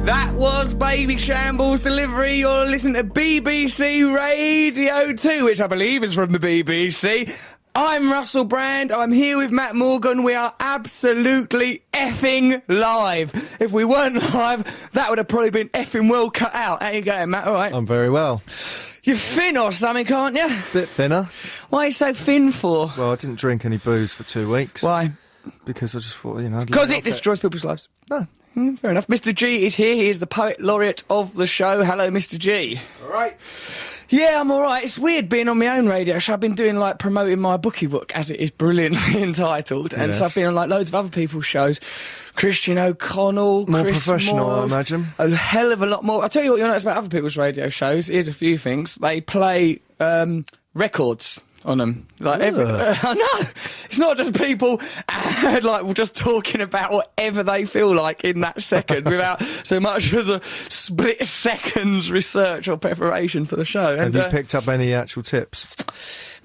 That was Baby Shambles Delivery. You're listening to BBC Radio 2, which I believe is from the BBC. I'm Russell Brand. I'm here with Matt Morgan. We are absolutely effing live. If we weren't live, that would have probably been effing well cut out. How you going, Matt? All right? I'm very well. You're thin or something, aren't you? Bit thinner. Why are you so thin for? Well, I didn't drink any booze for 2 weeks. Why? Because I just thought, you know... Because it destroys people's lives. No. Fair enough. Mr. G is here. He is the poet laureate of the show. Hello, Mr. G. All right. Yeah, I'm all right. It's weird being on my own radio show. I've been doing, like, promoting my bookie book, as it is brilliantly entitled. And so I've been on, like, loads of other people's shows. Christian O'Connell, More Chris professional, Moores, I imagine. a hell of a lot more. I'll tell you what you'll notice about other people's radio shows. Here's a few things. They play records on them. Like I know. It's not just people like just talking about whatever they feel like in that second without so much as a split second's research or preparation for the show. Have you picked up any actual tips?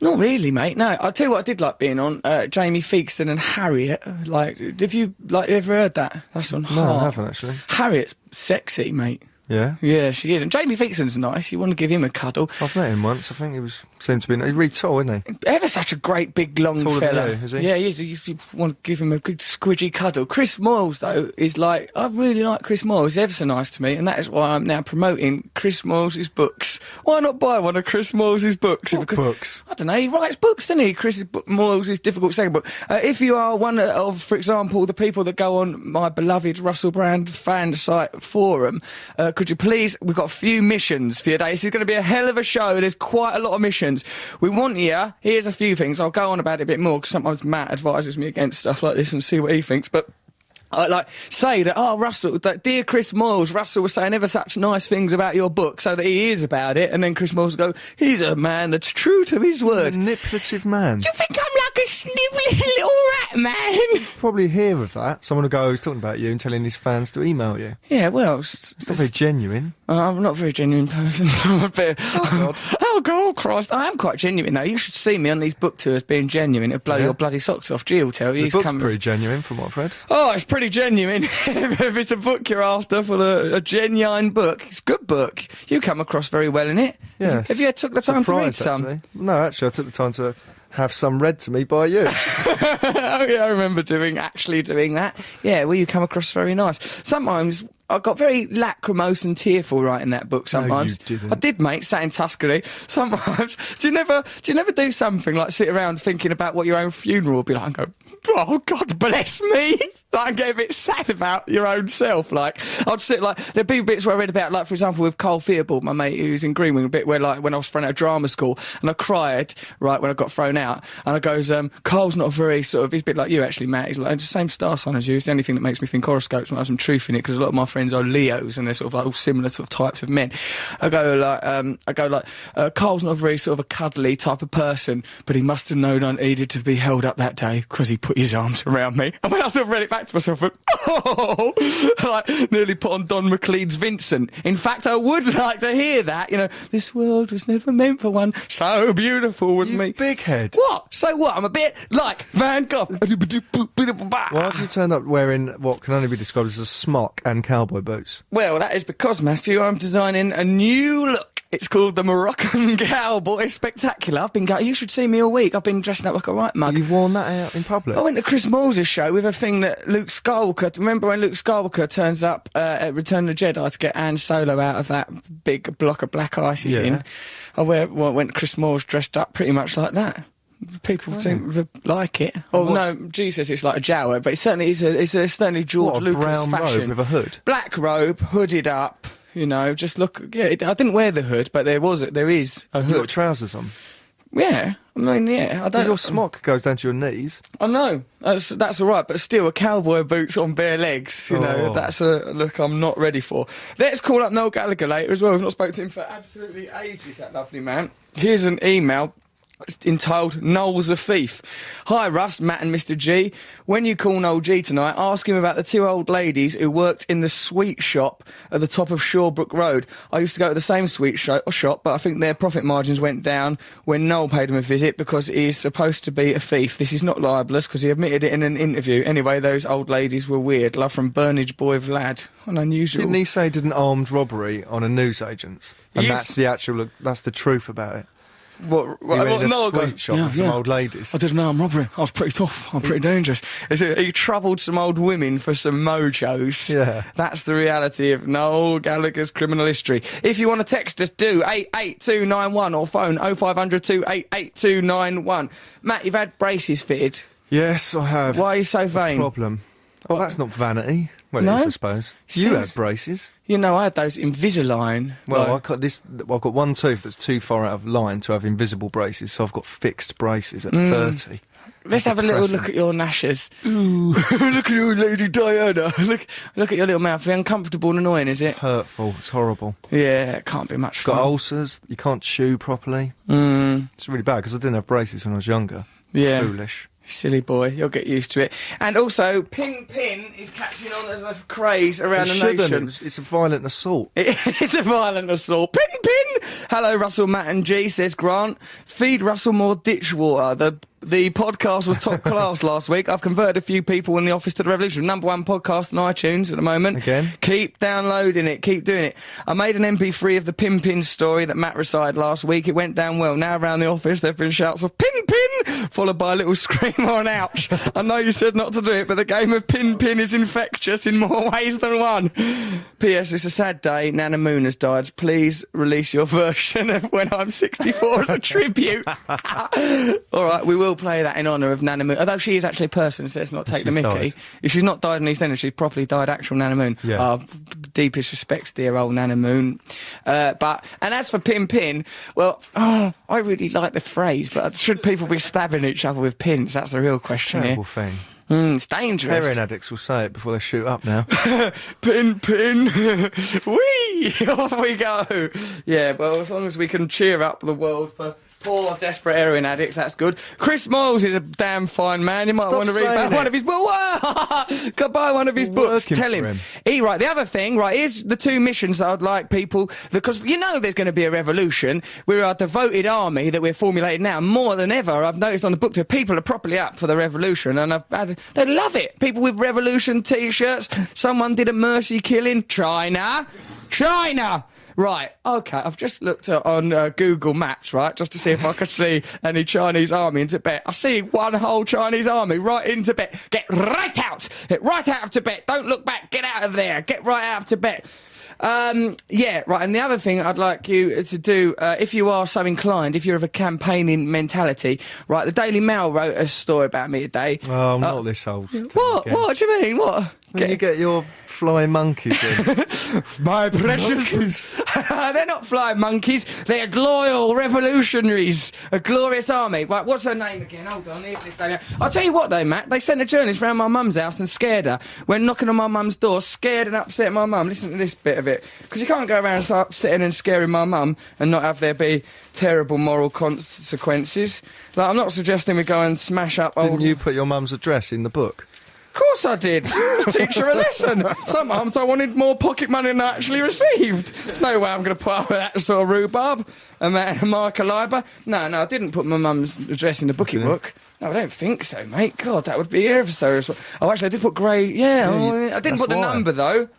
Not really, mate. No, I'll tell you what I did like being on. Jamie Theakston and Harriet. Like, have you ever heard that? That's on Heart. No, I haven't actually. Harriet's sexy, mate. Yeah? Yeah, she is. And Jamie Theakston's nice. You want to give him a cuddle. I've met him once. I think seemed to be... He's really tall, isn't he? Ever such a great, big, long Taller than fella. you, is he? Yeah, he is. You want to give him a good squidgy cuddle. Chris Moyles, though, is like... I really like Chris Moyles. He's ever so nice to me, and that is why I'm now promoting Chris Moyles' books. Why not buy one of Chris Moyles' books? What books? I don't know. He writes books, doesn't he? Chris Moyles' Difficult Second Book. If you are one of, for example, the people that go on my beloved Russell Brand fan site forum, could you please... We've got a few missions for you today. This is going to be a hell of a show. There's quite a lot of missions. We want you... Here's a few things. I'll go on about it a bit more because sometimes Matt advises me against stuff like this and see what he thinks. But I like say that, Russell, that dear Chris Moyles, Russell was saying ever such nice things about your book, so that he is about it, and then Chris Moyles will go, he's a man that's true to his word. A manipulative man. Do you think I'm like a snivelling little rat, man? Probably hear of that. Someone will go, he's talking about you and telling his fans to email you. Yeah, well... It's not very genuine. I'm not a very genuine person. I'm a bit... Oh, God. Oh, God, Christ. I am quite genuine, though. You should see me on these book tours being genuine. It'll blow your bloody socks off. G will tell you. The book's pretty genuine, from what I've read. Oh, it's pretty genuine. If it's a book you're after for a genuine book, it's a good book. You come across very well in it. Yes. Have you took the time to read some? Actually. No, actually, I took the time to have some read to me by you. Oh, yeah, I remember actually doing that. Yeah, well, you come across very nice. Sometimes... I got very lachrymose and tearful writing that book sometimes. No, you didn't. I did, mate, sat in Tuscany. Sometimes, do you never do something like sit around thinking about what your own funeral will be like and go, oh, God bless me? Like, and get a bit sad about your own self. Like, I'd sit like, there'd be bits where I read about, like, for example, with Carl Theobald, my mate who's in Greenwing, a bit where, like, when I was thrown out of drama school, and I cried, right, when I got thrown out, and I goes, Carl's not a very sort of, he's a bit like you, actually, Matt. He's like, the same star sign as you. It's the only thing that makes me think horoscopes might have some truth in it, because a lot of my friends are Leos, and they're sort of like all similar sort of types of men. I go like, Carl's not a very sort of a cuddly type of person, but he must have known I needed to be held up that day because he put his arms around me. And when I sort of read it back to myself, I went, oh, like nearly put on Don McLean's Vincent. In fact, I would like to hear that. You know, this world was never meant for one so beautiful was me. Big head. What? So what? I'm a bit like Van Gogh. Why have you turned up wearing what can only be described as a smock and cowboy boots? Well, that is because, Matthew, I'm designing a new look. It's called the Moroccan Cowboy Spectacular. I've been going... You should see me all week. I've been dressing up like a right mug. You've worn that out in public? I went to Chris Moyles' show with a thing that Luke Skywalker... Remember when Luke Skywalker turns up at Return of the Jedi to get Han Solo out of that big block of black ice he's in? I went to Chris Moyles dressed up pretty much like that. People seem to like it. Oh no, Jesus, it's like a Jawa, but it certainly is a certainly George Lucas brown fashion. Robe with a hood? Black robe, hooded up. You know, just look. Yeah, I didn't wear the hood, but there is a hood. You got trousers on? Yeah, I mean, yeah. I don't. Your smock goes down to your knees. I know that's all right, but still, a cowboy boots on bare legs. You know, that's a look I'm not ready for. Let's call up Noel Gallagher later as well. We've not spoken to him for absolutely ages. That lovely man. Here's an email. entitled Noel's a Thief. Hi Russ, Matt and Mr G. When you call Noel G tonight, ask him about the two old ladies who worked in the sweet shop at the top of Shawbrook Road. I used to go to the same sweet shop, but I think their profit margins went down when Noel paid him a visit because he is supposed to be a thief. This is not libellous because he admitted it in an interview. Anyway, those old ladies were weird. Love from Burnage Boy Vlad. An unusual... Didn't he say he did an armed robbery on a newsagent's? And that's the truth about it. What he went in a Noel sweet shop with some old ladies. I did an armed robbery. I was pretty tough. I'm pretty dangerous. He troubled some old women for some mojos. Yeah. That's the reality of Noel Gallagher's criminal history. If you want to text us, do 88291 or phone 0500 2888291. Matt, you've had braces fitted. Yes, I have. Why are you so vain? Problem. Oh, that's not vanity. Well, No? it is, I suppose. You had braces. You know, I had those Invisalign. Well, I've got one tooth that's too far out of line to have invisible braces, so I've got fixed braces at 30. Let's have a little look at your gnashers. Look at your Lady Diana. Look at your little mouth. Uncomfortable and annoying, is it? Hurtful. It's horrible. Yeah, it can't be much fun. Got ulcers. You can't chew properly. It's really bad because I didn't have braces when I was younger. Yeah. Foolish. Silly boy, you'll get used to it. And also, pimping is catching on as a craze around the nation. It's a violent assault. It's a violent assault. Pimping! Hello, Russell, Matt and G, says Grant. Feed Russell more ditch water. The podcast was top class last week. I've converted a few people in the office to the revolution. #1 podcast on iTunes at the moment. Again? Keep downloading it. Keep doing it. I made an MP3 of the pimping story that Matt recited last week. It went down well. Now around the office there have been shouts of pimping, followed by a little scream or an ouch. I know you said not to do it, but the game of pimping is infectious in more ways than one. P.S. It's a sad day. Nana Moon has died. Please release your version of When I'm 64 as a tribute. All right, we will play that in honour of Nana Moon. Although she is actually a person, so let's not take the mickey. Died. If she's not died in EastEnders, she's properly died actual Nana Moon. Yeah. Deepest respects, dear old Nana Moon. And as for pimping, well, I really like the phrase, but should people be stabbing each other with pins? That's the real question Terrible here. thing. It's dangerous. Heroin addicts will say it before they shoot up now. Pin, whee! Off we go. Yeah, well, as long as we can cheer up the world for poor, desperate heroin addicts, that's good. Chris Miles is a damn fine man. You might want to read about one of his books. Go buy one of his books. Tell him. Right, the other thing, right, here's the two missions that I'd like people, because you know there's going to be a revolution. We're a devoted army that we're formulating now. More than ever, I've noticed on the book tour, people are properly up for the revolution, and they love it. People with revolution T-shirts. Someone did a mercy killing. China. Right, OK, I've just looked on Google Maps, right, just to see if I could see any Chinese army in Tibet. I see one whole Chinese army right in Tibet. Get right out of Tibet. Don't look back. Get out of there. Get right out of Tibet. Yeah, right, and the other thing I'd like you to do, if you are so inclined, if you're of a campaigning mentality, right, the Daily Mail wrote a story about me today. Oh, I'm not this old. What? What do you mean? What? When you get your flying monkeys in. My precious... They're not flying monkeys. They're loyal revolutionaries. A glorious army. Right, what's her name again? Hold on. Here's this Daily. I'll tell you what, though, Matt. They sent a journalist round my mum's house and scared her. When knocking on my mum's door, scared and upset my mum. Listen to this bit of it. Because you can't go around sitting and scaring my mum and not have there be terrible moral consequences. Like, I'm not suggesting we go and smash up old... Didn't you put your mum's address in the book? Of course I did. Teach her a lesson. Some months I wanted more pocket money than I actually received. There's no way I'm going to put up with that sort of rhubarb and Michael Leiber. No, I didn't put my mum's address in the bookie book. No, I don't think so, mate. God, that would be ever so... Oh, actually, I did put Grey... Yeah, I didn't put the number, though.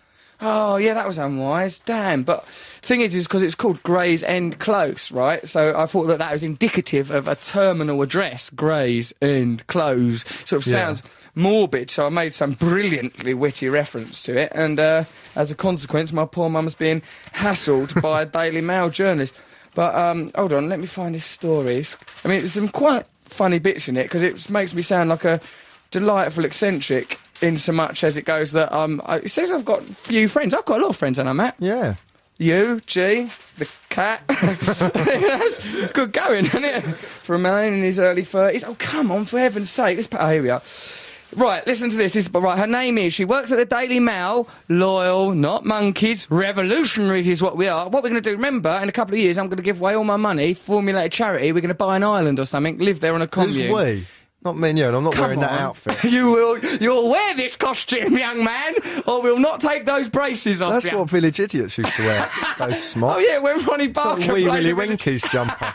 Oh, yeah, that was unwise. Damn. But thing is because it's called Gray's End Close, right? So I thought that was indicative of a terminal address. Gray's End Close. Sort of sounds... morbid, so I made some brilliantly witty reference to it, and as a consequence my poor mum's being hassled by a Daily Mail journalist. But hold on, let me find his stories. I mean, there's some quite funny bits in it, because it makes me sound like a delightful eccentric, in so much as it goes that it says I've got a few friends. I've got a lot of friends, haven't I, Matt? Yeah. You, G, the cat. That's good going, isn't it? For a man in his early 30s. Oh, come on, for heaven's sake. Here we are. Right, listen to this. Right, her name is, she works at the Daily Mail, loyal, not monkeys, revolutionaries is what we are. What we're going to do, remember, in a couple of years, I'm going to give away all my money, formulate a charity, we're going to buy an island or something, live there on a commune. Who's we? Not me and you, and I'm not wearing that outfit. You'll wear this costume, young man, or we'll not take those braces off. That's what village idiots used to wear. Those smocks. Oh yeah, when Ronnie Barker it's like Wee played Willie Winky's jumper.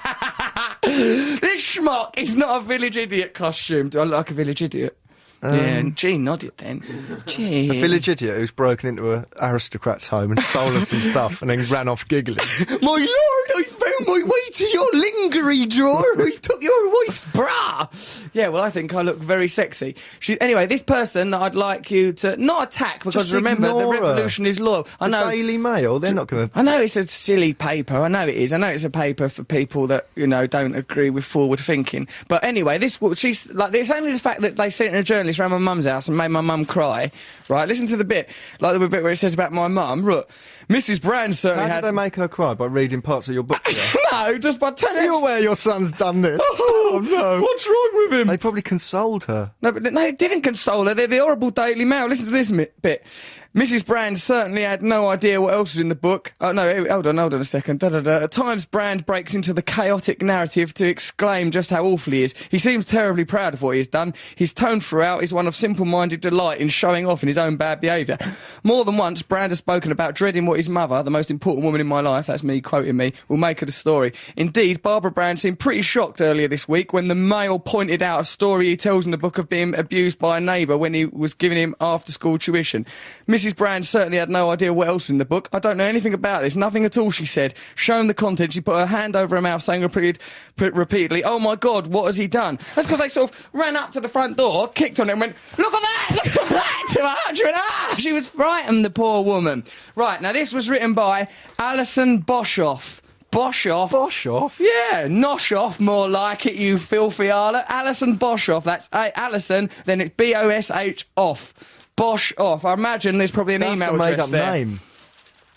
This schmuck is not a village idiot costume. Do I look like a village idiot? Yeah, and Jean nodded then. Gee. A village idiot who's broken into an aristocrat's home and stolen some stuff and then ran off giggling. My lord, I found my way to your lingerie drawer. I took your wife's bra. Yeah, well, I think I look very sexy. Anyway, this person that I'd like you to not attack, because Just remember, the ignore her. revolution is loyal. I know. The Daily Mail, they're not going to... I know it's a silly paper. I know it is. I know it's a paper for people that, don't agree with forward thinking. But anyway, she's like, it's only the fact that they sent a journalist around my mum's house and made my mum cry. Right, listen to the bit, like the bit where it says about my mum. Look, Mrs. Brand certainly How did they make her cry? By reading parts of your book to her? No, just by telling her. You're aware your son's done this? Oh, no. What's wrong with him? They probably consoled her. No, but they didn't console her. They're the horrible Daily Mail. Listen to this bit. Mrs. Brand certainly had no idea what else was in the book. Oh, no, hold on a second. At times, Brand breaks into the chaotic narrative to exclaim just how awful he is. He seems terribly proud of what he has done. His tone throughout is one of simple-minded delight in showing off in his own bad behaviour. More than once, Brand has spoken about dreading what his mother, the most important woman in my life, that's me quoting me, will make of the story. Indeed, Barbara Brand seemed pretty shocked earlier this week when the Mail pointed out a story he tells in the book of being abused by a neighbour when he was giving him after-school tuition. Mrs. Brand certainly had no idea what else was in the book. I don't know anything about this. Nothing at all, she said. Showing the content, she put her hand over her mouth, saying repeatedly, "Oh my God, what has he done?" That's because they sort of ran up to the front door, kicked on it and went, "Look at that! Look at that!" to her. She went, She was frightened, the poor woman. Right, now this was written by Alison Boshoff. Boshoff? Boshoff? Yeah, Noshoff, more like it, you filthy harlot. Alison Boshoff, that's Alison, then it's B-O-S-H off. Bosh off. I imagine there's probably an email address there. That's a made-up name.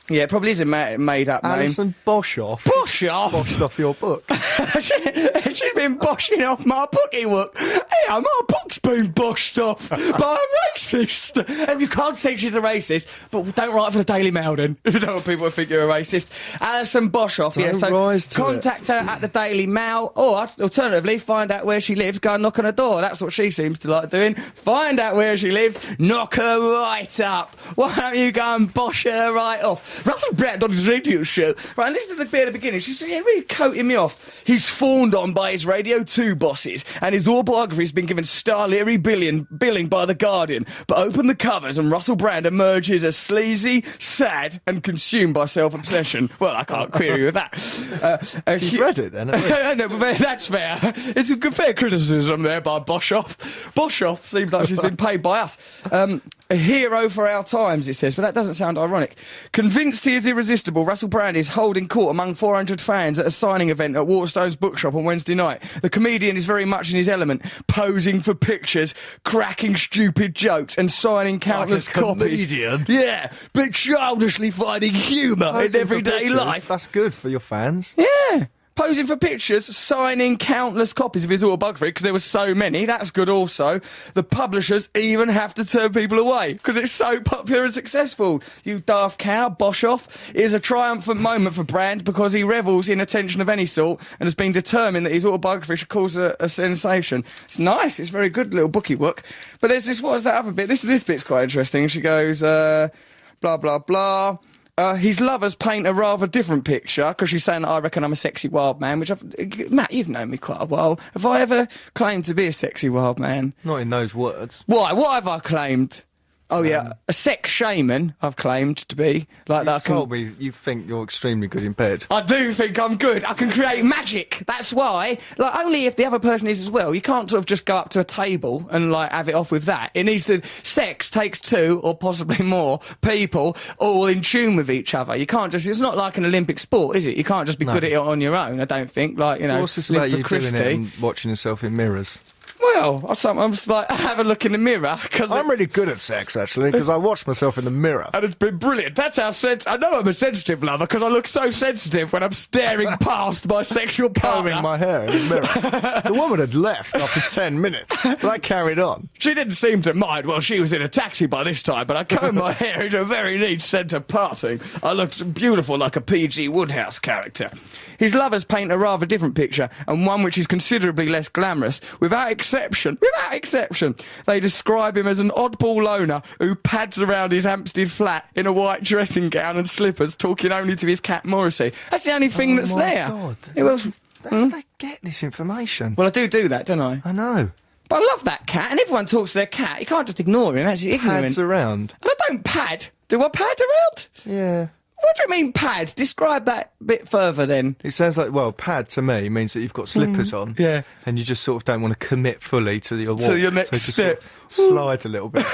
Yeah, it probably is a made-up name. Alison Boshoff. Boshoff? Boshed off your book. She's been boshing off my bookie work. Yeah, my book's been boshed off by a racist. And you can't say she's a racist, but don't write for the Daily Mail then, if you don't want people to think you're a racist. Alison Boshoff, yeah, so contact her at the Daily Mail, or alternatively, find out where she lives, go and knock on her door. That's what she seems to like doing. Find out where she lives, knock her right up. Why don't you go and bosh her right off? Russell Brand on his radio show. Right, and listen to the bit at the beginning. She's really coating me off. He's fawned on by his Radio 2 bosses, and his autobiography's been given star-leery billing by The Guardian. But open the covers and Russell Brand emerges as sleazy, sad, and consumed by self-obsession. Well, I can't query with that. She's read it then, at least. No, but that's fair. It's a good, fair criticism there by Boshoff. Boshoff seems like she's been paid by us. A hero for our times, it says, but that doesn't sound ironic. Convinced he is irresistible, Russell Brand is holding court among 400 fans at a signing event at Waterstone's bookshop on Wednesday night. The comedian is very much in his element, posing for pictures, cracking stupid jokes and signing countless copies. Comedian? Yeah, but childishly finding humour in everyday life. That's good for your fans. Yeah. Posing for pictures, signing countless copies of his autobiography, because there were so many. That's good also. The publishers even have to turn people away, because it's so popular and successful. You daft cow, Boshoff. It is a triumphant moment for Brand, because he revels in attention of any sort, and has been determined that his autobiography should cause a sensation. It's nice, it's a very good little bookie book. But there's this, what was that other bit? This bit's quite interesting. She goes, blah, blah, blah. His lovers paint a rather different picture, because she's saying that I reckon I'm a sexy wild man, which Matt, you've known me quite a while. Have I ever claimed to be a sexy wild man? Not in those words. Why? What have I claimed? Oh, yeah, a sex shaman, I've claimed to be. Like that. You told me you think you're extremely good in bed. I do think I'm good. I can create magic. That's why. Like, only if the other person is as well. You can't sort of just go up to a table and, like, have it off with that. It needs to... Sex takes two, or possibly more, people all in tune with each other. You can't just... It's not like an Olympic sport, is it? You can't just be good at it on your own, I don't think. Like, you know... What's this about you doing it and watching yourself in mirrors? Well, Well, I sometimes like have a look in the mirror because I'm really good at sex, actually, because I watch myself in the mirror. and it's been brilliant. That's how I know I'm a sensitive lover because I look so sensitive when I'm staring past my sexual partner. Combing my hair in the mirror. The woman had left after 10 minutes. But that carried on. She didn't seem to mind. Well, she was in a taxi by this time, but I combed my hair into a very neat centre parting. I looked beautiful like a P.G. Woodhouse character. His lovers paint a rather different picture, and one which is considerably less glamorous. Without exception, they describe him as an oddball loner who pads around his Hampstead flat in a white dressing gown and slippers, talking only to his cat Morrissey. That's the only thing that's there. God. It was. How do they get this information? Well, I do that, don't I? I know. But I love that cat, and everyone talks to their cat. You can't just ignore him. That's ignorant. Pads around. And I don't pad. Do I pad around? Yeah. What do you mean pad? Describe that bit further then. It sounds like, well, pad to me means that you've got slippers on. Yeah. And you just sort of don't want to commit fully to your walk. To your next so just step. Sort of slide a little bit.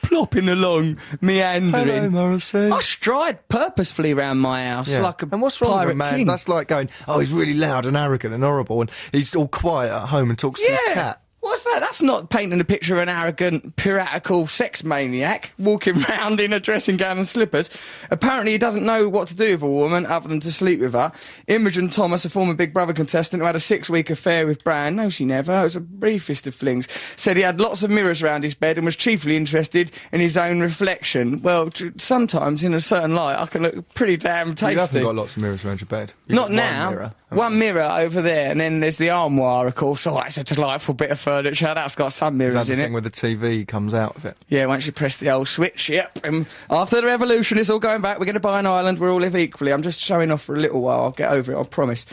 Plopping along, meandering. Hello, Morrissey. I stride purposefully around my house like a and what's wrong pirate with a man? king. That's like going, oh, he's really loud and arrogant and horrible, and he's all quiet at home and talks to his cat. What's that? That's not painting a picture of an arrogant, piratical sex maniac walking round in a dressing gown and slippers. Apparently he doesn't know what to do with a woman other than to sleep with her. Imogen Thomas, a former Big Brother contestant who had a 6-week affair with Bran, no she never, it was a briefest of flings, said he had lots of mirrors around his bed and was chiefly interested in his own reflection. Well, sometimes in a certain light I can look pretty damn tasty. You haven't got lots of mirrors around your bed. Not now. One mirror over there, and then there's the armoire, of course. Oh, it's a delightful bit of furniture. That's got some mirrors Is that in the it. thing where the TV comes out of it? Yeah, once you press the old switch, yep. After the revolution, it's all going back. We're going to buy an island. We'll all live equally. I'm just showing off for a little while. I'll get over it, I promise.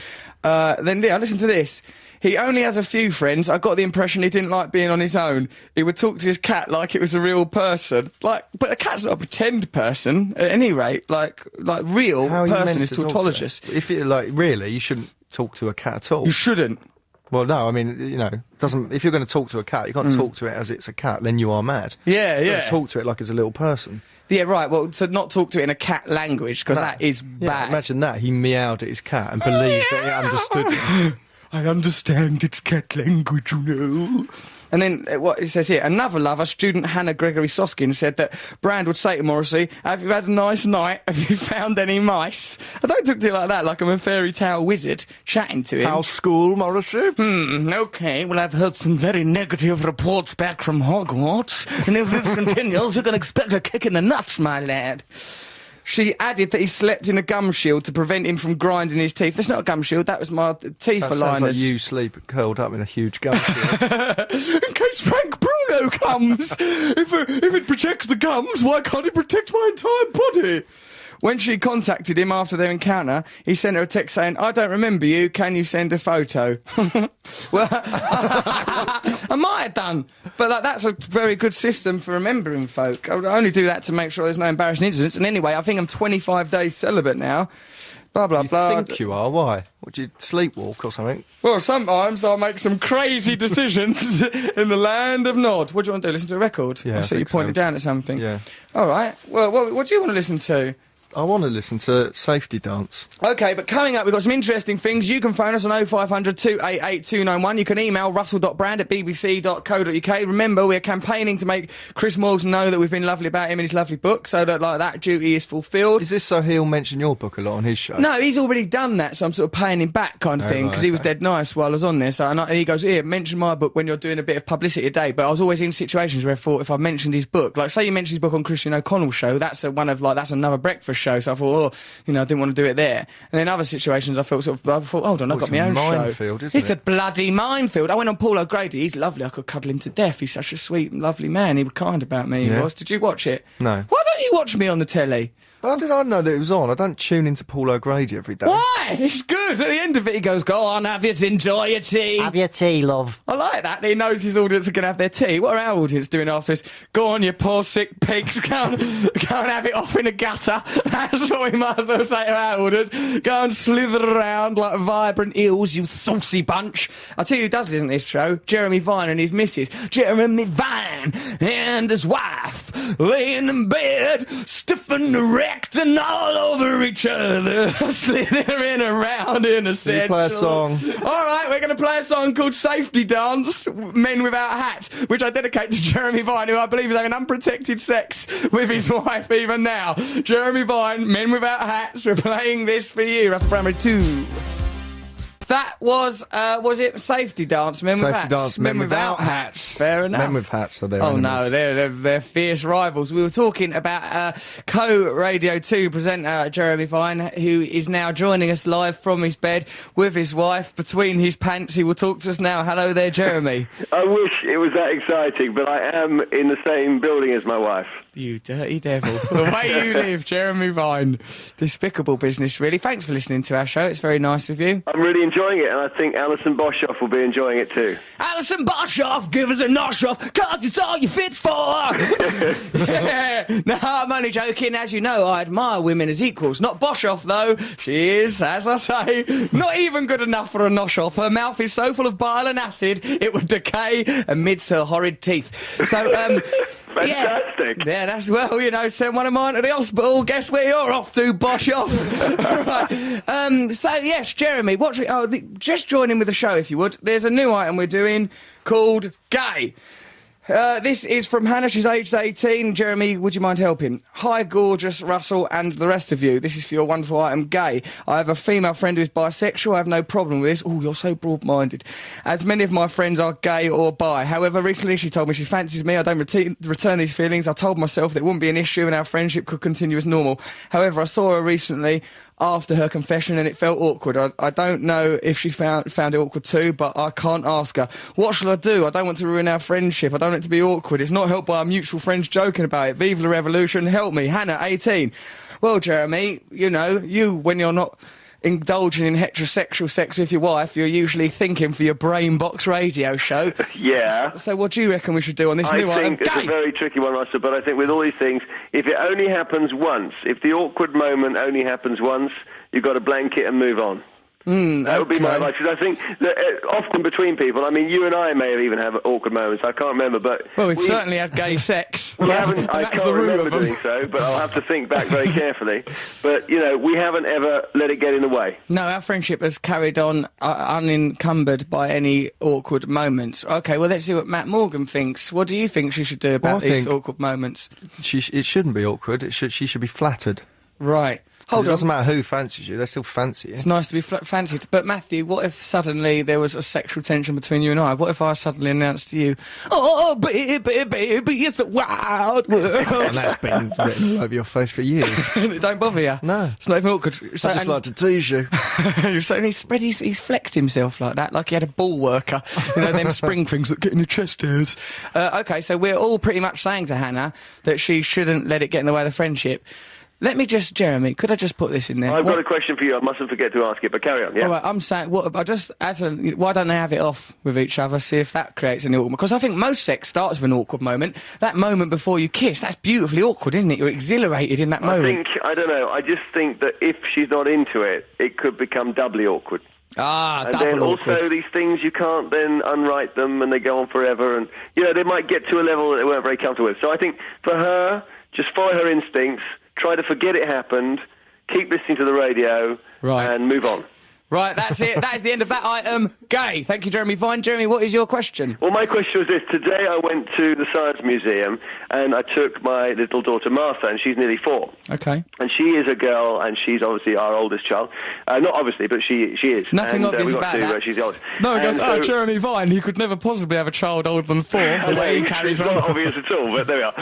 Then, listen to this. He only has a few friends. I got the impression he didn't like being on his own. He would talk to his cat like it was a real person. But a cat's not a pretend person, at any rate. Like real person is tautologist. If you really, you shouldn't talk to a cat at all. You shouldn't. Well, no, I mean, doesn't. If you're going to talk to a cat, you can't talk to it as it's a cat. Then you are mad. Yeah, You've got to talk to it like it's a little person. Yeah, right. Well, to not talk to it in a cat language, because that is bad. Imagine that. He meowed at his cat and believed that he understood it. I understand its cat language, you know. And then what it says here, another lover, student Hannah Gregory Soskin, said that Brand would say to Morrissey, have you had a nice night? Have you found any mice? I don't talk to you like that, like I'm a fairy tale wizard chatting to him. How's school, Morrissey? OK. Well, I've heard some very negative reports back from Hogwarts, and if this continues, you can expect a kick in the nuts, my lad. She added that he slept in a gum shield to prevent him from grinding his teeth. That's not a gum shield, that was my teeth aligners. That sounds like you sleep curled up in a huge gum shield. In case Frank Bruno comes! If it protects the gums, why can't it protect my entire body? When she contacted him after their encounter, he sent her a text saying, I don't remember you, can you send a photo? Well, I might have done, but that's a very good system for remembering folk. I would only do that to make sure there's no embarrassing incidents. And anyway, I think I'm 25 days celibate now. Blah, blah, blah. You think you are? Why? Would you sleepwalk or something? Well, sometimes I'll make some crazy decisions in the land of Nod. What do you want to do, listen to a record? Yeah, I see you pointed down at something. Yeah. All right. Well, what do you want to listen to? I want to listen to Safety Dance. OK, but coming up, we've got some interesting things. You can phone us on 0500 288 291. You can email russell.brand@bbc.co.uk. Remember, we're campaigning to make Chris Morgs know that we've been lovely about him and his lovely book, so that that duty is fulfilled. Is this so he'll mention your book a lot on his show? No, he's already done that, so I'm sort of paying him back kind of thing, because he was dead nice while I was on there. So and he goes, here, mention my book when you're doing a bit of publicity a day. But I was always in situations where I thought if I mentioned his book, like say you mentioned his book on Christian O'Connell's show, that's that's another breakfast show. So I thought, I didn't want to do it there. And then other situations I thought, hold on, I've got my own minefield, show. Isn't It's a bloody minefield. I went on Paul O'Grady. He's lovely. I could cuddle him to death. He's such a sweet, lovely man. He was kind about me. He was. Did you watch it? No. Why don't you watch me on the telly? How did I know that it was on? I don't tune into Paul O'Grady every day. Why? It's good. At the end of it, he goes, go on, have your enjoy your tea. Have your tea, love. I like that. He knows his audience are going to have their tea. What are our audience doing after this? Go on, you poor sick pigs. Go and have it off in a gutter. That's what we might as well say to our audience. Go and slither around like vibrant eels, you saucy bunch. I'll tell you who does listen to this show. Jeremy Vine and his missus. Jeremy Vine and his wife. laying in bed, stiff and erect and all over each other, slithering around in a Can you play a song? All right, we're going to play a song called Safety Dance, Men Without Hats, which I dedicate to Jeremy Vine, who I believe is having unprotected sex with his wife even now. Jeremy Vine, Men Without Hats, we're playing this for you. Russell Primary 2. That was it Safety Dance, Men with Hats? Safety Dance, Men Without Hats. Fair enough. Men with hats are their Oh enemies. no, they're fierce rivals. We were talking about co-Radio 2 presenter Jeremy Vine, who is now joining us live from his bed with his wife between his pants. He will talk to us now. Hello there, Jeremy. I wish it was that exciting, but I am in the same building as my wife. You dirty devil. The way you live, Jeremy Vine. Despicable business, really. Thanks for listening to our show. It's very nice of you. I'm really enjoying it, and I think Alison Boshoff will be enjoying it too. Alison Boshoff, give us a nosh off, 'cause it's all you're fit for. Yeah. No, I'm only joking. As you know, I admire women as equals. Not Boshoff, though. She is, as I say, not even good enough for a nosh off. Her mouth is so full of bile and acid, it would decay amidst her horrid teeth. So, Fantastic. Yeah, that's, well, you know, send one of mine to the hospital. Guess where you're off to, Boshoff. Right. So, yes, Jeremy, just join in with the show, if you would. There's a new item we're doing called Gay. This is from Hannah. She's aged 18. Jeremy, would you mind helping? Hi, gorgeous Russell and the rest of you. This is for your wonderful item, Gay. I have a female friend who is bisexual. I have no problem with this. Oh, you're so broad-minded. As many of my friends are gay or bi. However, recently she told me she fancies me. I don't return these feelings. I told myself that it wouldn't be an issue and our friendship could continue as normal. However, I saw her recently after her confession and it felt awkward. I don't know if she found it awkward too, but I can't ask her. What shall I do? I don't want to ruin our friendship. I don't want it to be awkward. It's not helped by our mutual friends joking about it. Vive la revolution, help me. Hannah, 18. Well, Jeremy, you know, when you're not indulging in heterosexual sex with your wife, you're usually thinking for your brain box radio show. Yeah. So what do you reckon we should do on this new item? I think it's a very tricky one, Russell, but I think with all these things, if it only happens once, if the awkward moment only happens once, you've got to blank it and move on. That would be my advice, because I think that often between people, I mean, you and I may have even had awkward moments, I can't remember, but... Well, we've certainly had gay sex. We haven't, I that's can't the root remember of them. doing so, but I'll have to think back very carefully. But, you know, we haven't ever let it get in the way. No, our friendship has carried on unencumbered by any awkward moments. OK, well, let's see what Matt Morgan thinks. What do you think she should do about these awkward moments? It shouldn't be awkward. She should be flattered. Right. Hold It on. doesn't matter who fancies you, they still fancy you. It's nice to be fancied. But, Matthew, what if suddenly there was a sexual tension between you and I? What if I suddenly announced to you, oh, baby, it's a wild world? And that's been written all over your face for years. It don't bother you? No. It's not even awkward. So, I just like to tease you. So he's flexed himself like that, like he had a ball worker. You know, them spring things that get in your chest hairs. OK, so we're all pretty much saying to Hannah that she shouldn't let it get in the way of the friendship. Let me just, Jeremy, could I just put this in there? I've got a question for you. I mustn't forget to ask it, but carry on, yeah? All right, I'm saying, why don't they have it off with each other, see if that creates an awkward... Because I think most sex starts with an awkward moment. That moment before you kiss, that's beautifully awkward, isn't it? You're exhilarated in that moment. I don't know, I just think that if she's not into it, it could become doubly awkward. And then double awkward. also these things, you can't then unwrite them and they go on forever, and, you know, they might get to a level that they weren't very comfortable with. So I think for her, just follow her instincts, try to forget it happened, keep listening to the radio, and move on. Right, that's it. That is the end of that item. Gay. Thank you, Jeremy Vine. Jeremy, what is your question? Well, my question was this. Today I went to the Science Museum and I took my little daughter Martha, and she's nearly 4. Okay. And she is a girl, and she's obviously our oldest child. Not obviously, but she is. Nothing and, obvious we've got about to, that. she's the oldest. No, he goes, so, Jeremy Vine, he could never possibly have a child older than 4, the way he carries on. It's not obvious at all, but there we are.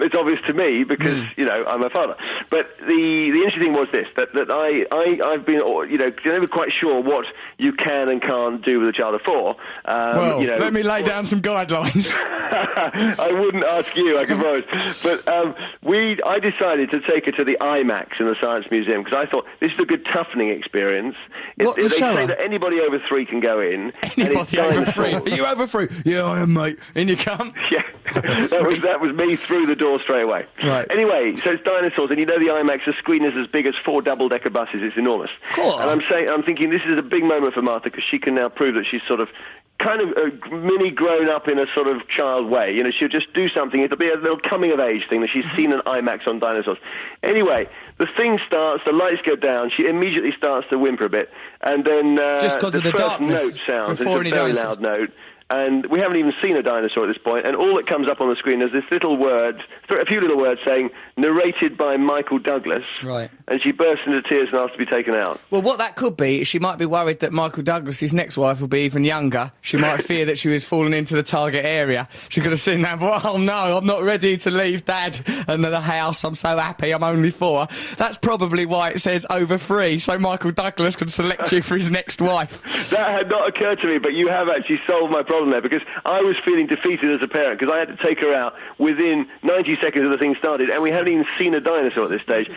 It's obvious to me because, you know, I'm a father. But the interesting thing was this, that I've been, you know, never quite sure what you can and can't do with a child of 4. Well, you know, let me lay down some guidelines. I wouldn't ask you, I can promise. But I decided to take her to the IMAX in the Science Museum because I thought this is a good toughening experience. They say that anybody over 3 can go in. Anybody over 3? Are you over 3? Yeah, I am, mate. In you come. Yeah, that was me through the door straight away. Right. Anyway, so it's dinosaurs, and you know the IMAX, the screen is as big as 4 double-decker buses. It's enormous. Cool. And I'm thinking this is a big moment for Martha because she can now prove that she's sort of kind of mini grown up in a sort of child way. You know, she'll just do something. It'll be a little coming of age thing that she's seen an IMAX on dinosaurs. Anyway, the thing starts, the lights go down, she immediately starts to whimper a bit, and then just because of the darkness note sounds. It's a very dinosaurs. loud note. And we haven't even seen a dinosaur at this point, and all that comes up on the screen is this little word, a few little words saying, narrated by Michael Douglas. Right. And she bursts into tears and asks to be taken out. Well, what that could be is she might be worried that Michael Douglas's next wife will be even younger. She might fear that she was falling into the target area. She could have seen that, oh no, I'm not ready to leave Dad and the house, I'm so happy, I'm only 4. That's probably why it says over 3, so Michael Douglas can select you for his next wife. That had not occurred to me, but you have actually solved my problem there, because I was feeling defeated as a parent, because I had to take her out within 90 seconds of the thing started, and we hadn't even seen a dinosaur at this stage.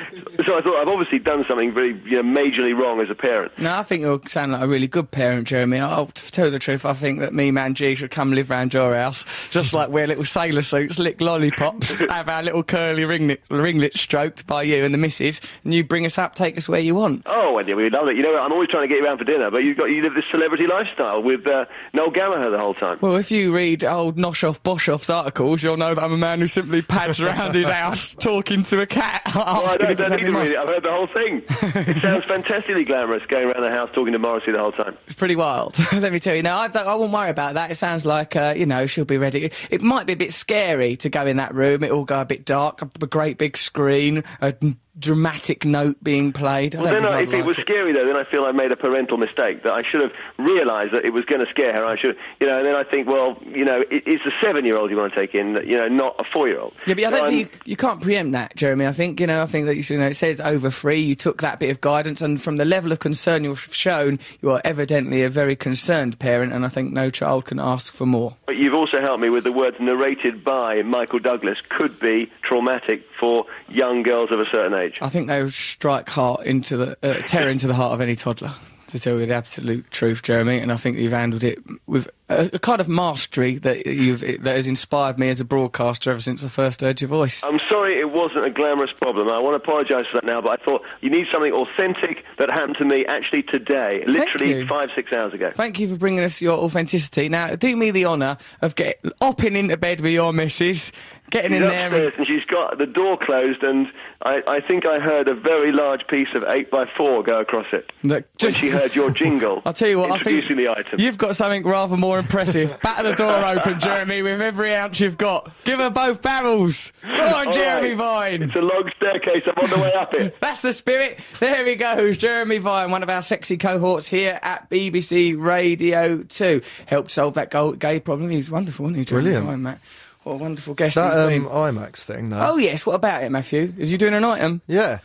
So I thought, I've obviously done something very, majorly wrong as a parent. No, I think you'll sound like a really good parent, Jeremy. To tell you the truth, I think that me, Man G, should come live round your house, just like wear little sailor suits, lick lollipops, have our little curly ringlets stroked by you and the missus, and you bring us up, take us where you want. Oh, well, we love it. You know, I'm always trying to get you around for dinner, but you live this celebrity lifestyle with Noel Gallagher the whole time. Well, if you read old Noshoff Boshoff's articles, you'll know that I'm a man who simply pads around his house talking to a cat, asking if it's I've heard the whole thing. It sounds fantastically glamorous, going around the house talking to Morrissey the whole time. It's pretty wild, let me tell you. Now, I won't worry about that. It sounds like, she'll be ready. It might be a bit scary to go in that room. It'll go a bit dark, a great big screen, a dramatic note being played. Well, then if it was scary, though, then I feel I made a parental mistake, that I should have realised that it was going to scare her. I should, and then I think, well, it's a 7-year-old you want to take in, not a 4-year-old. Yeah, but I don't think you can't preempt that, Jeremy. I think that, it says over 3, you took that bit of guidance, and from the level of concern you've shown, you are evidently a very concerned parent, and I think no child can ask for more. But you've also helped me with the words narrated by Michael Douglas could be traumatic for young girls of a certain age. I think they would strike terror into the heart of any toddler, to tell you the absolute truth, Jeremy, and I think you've handled it with a kind of mastery that has inspired me as a broadcaster ever since I first heard your voice. I'm sorry it wasn't a glamorous problem. I want to apologise for that now, but I thought you need something authentic that happened to me actually today, literally 5-6 hours ago. Thank you for bringing us your authenticity. Now, do me the honour of hopping into bed with your missus, getting in there. Upstairs and she's got the door closed, and I think I heard a very large piece of 8x4 go across it when she heard your jingle. I'll tell you what, introducing the item. You've got something rather more impressive. Batter the door open, Jeremy, with every ounce you've got. Give her both barrels. Go on, Jeremy Vine. It's a long staircase. I'm on the way up it. That's the spirit. There he goes, Jeremy Vine, one of our sexy cohorts here at BBC Radio 2. Helped solve that gay problem. He was wonderful, wasn't he, Jeremy Vine, Matt? What a wonderful guest he's been. That IMAX thing, though. Oh, yes. What about it, Matthew? Is you doing an item? Yeah.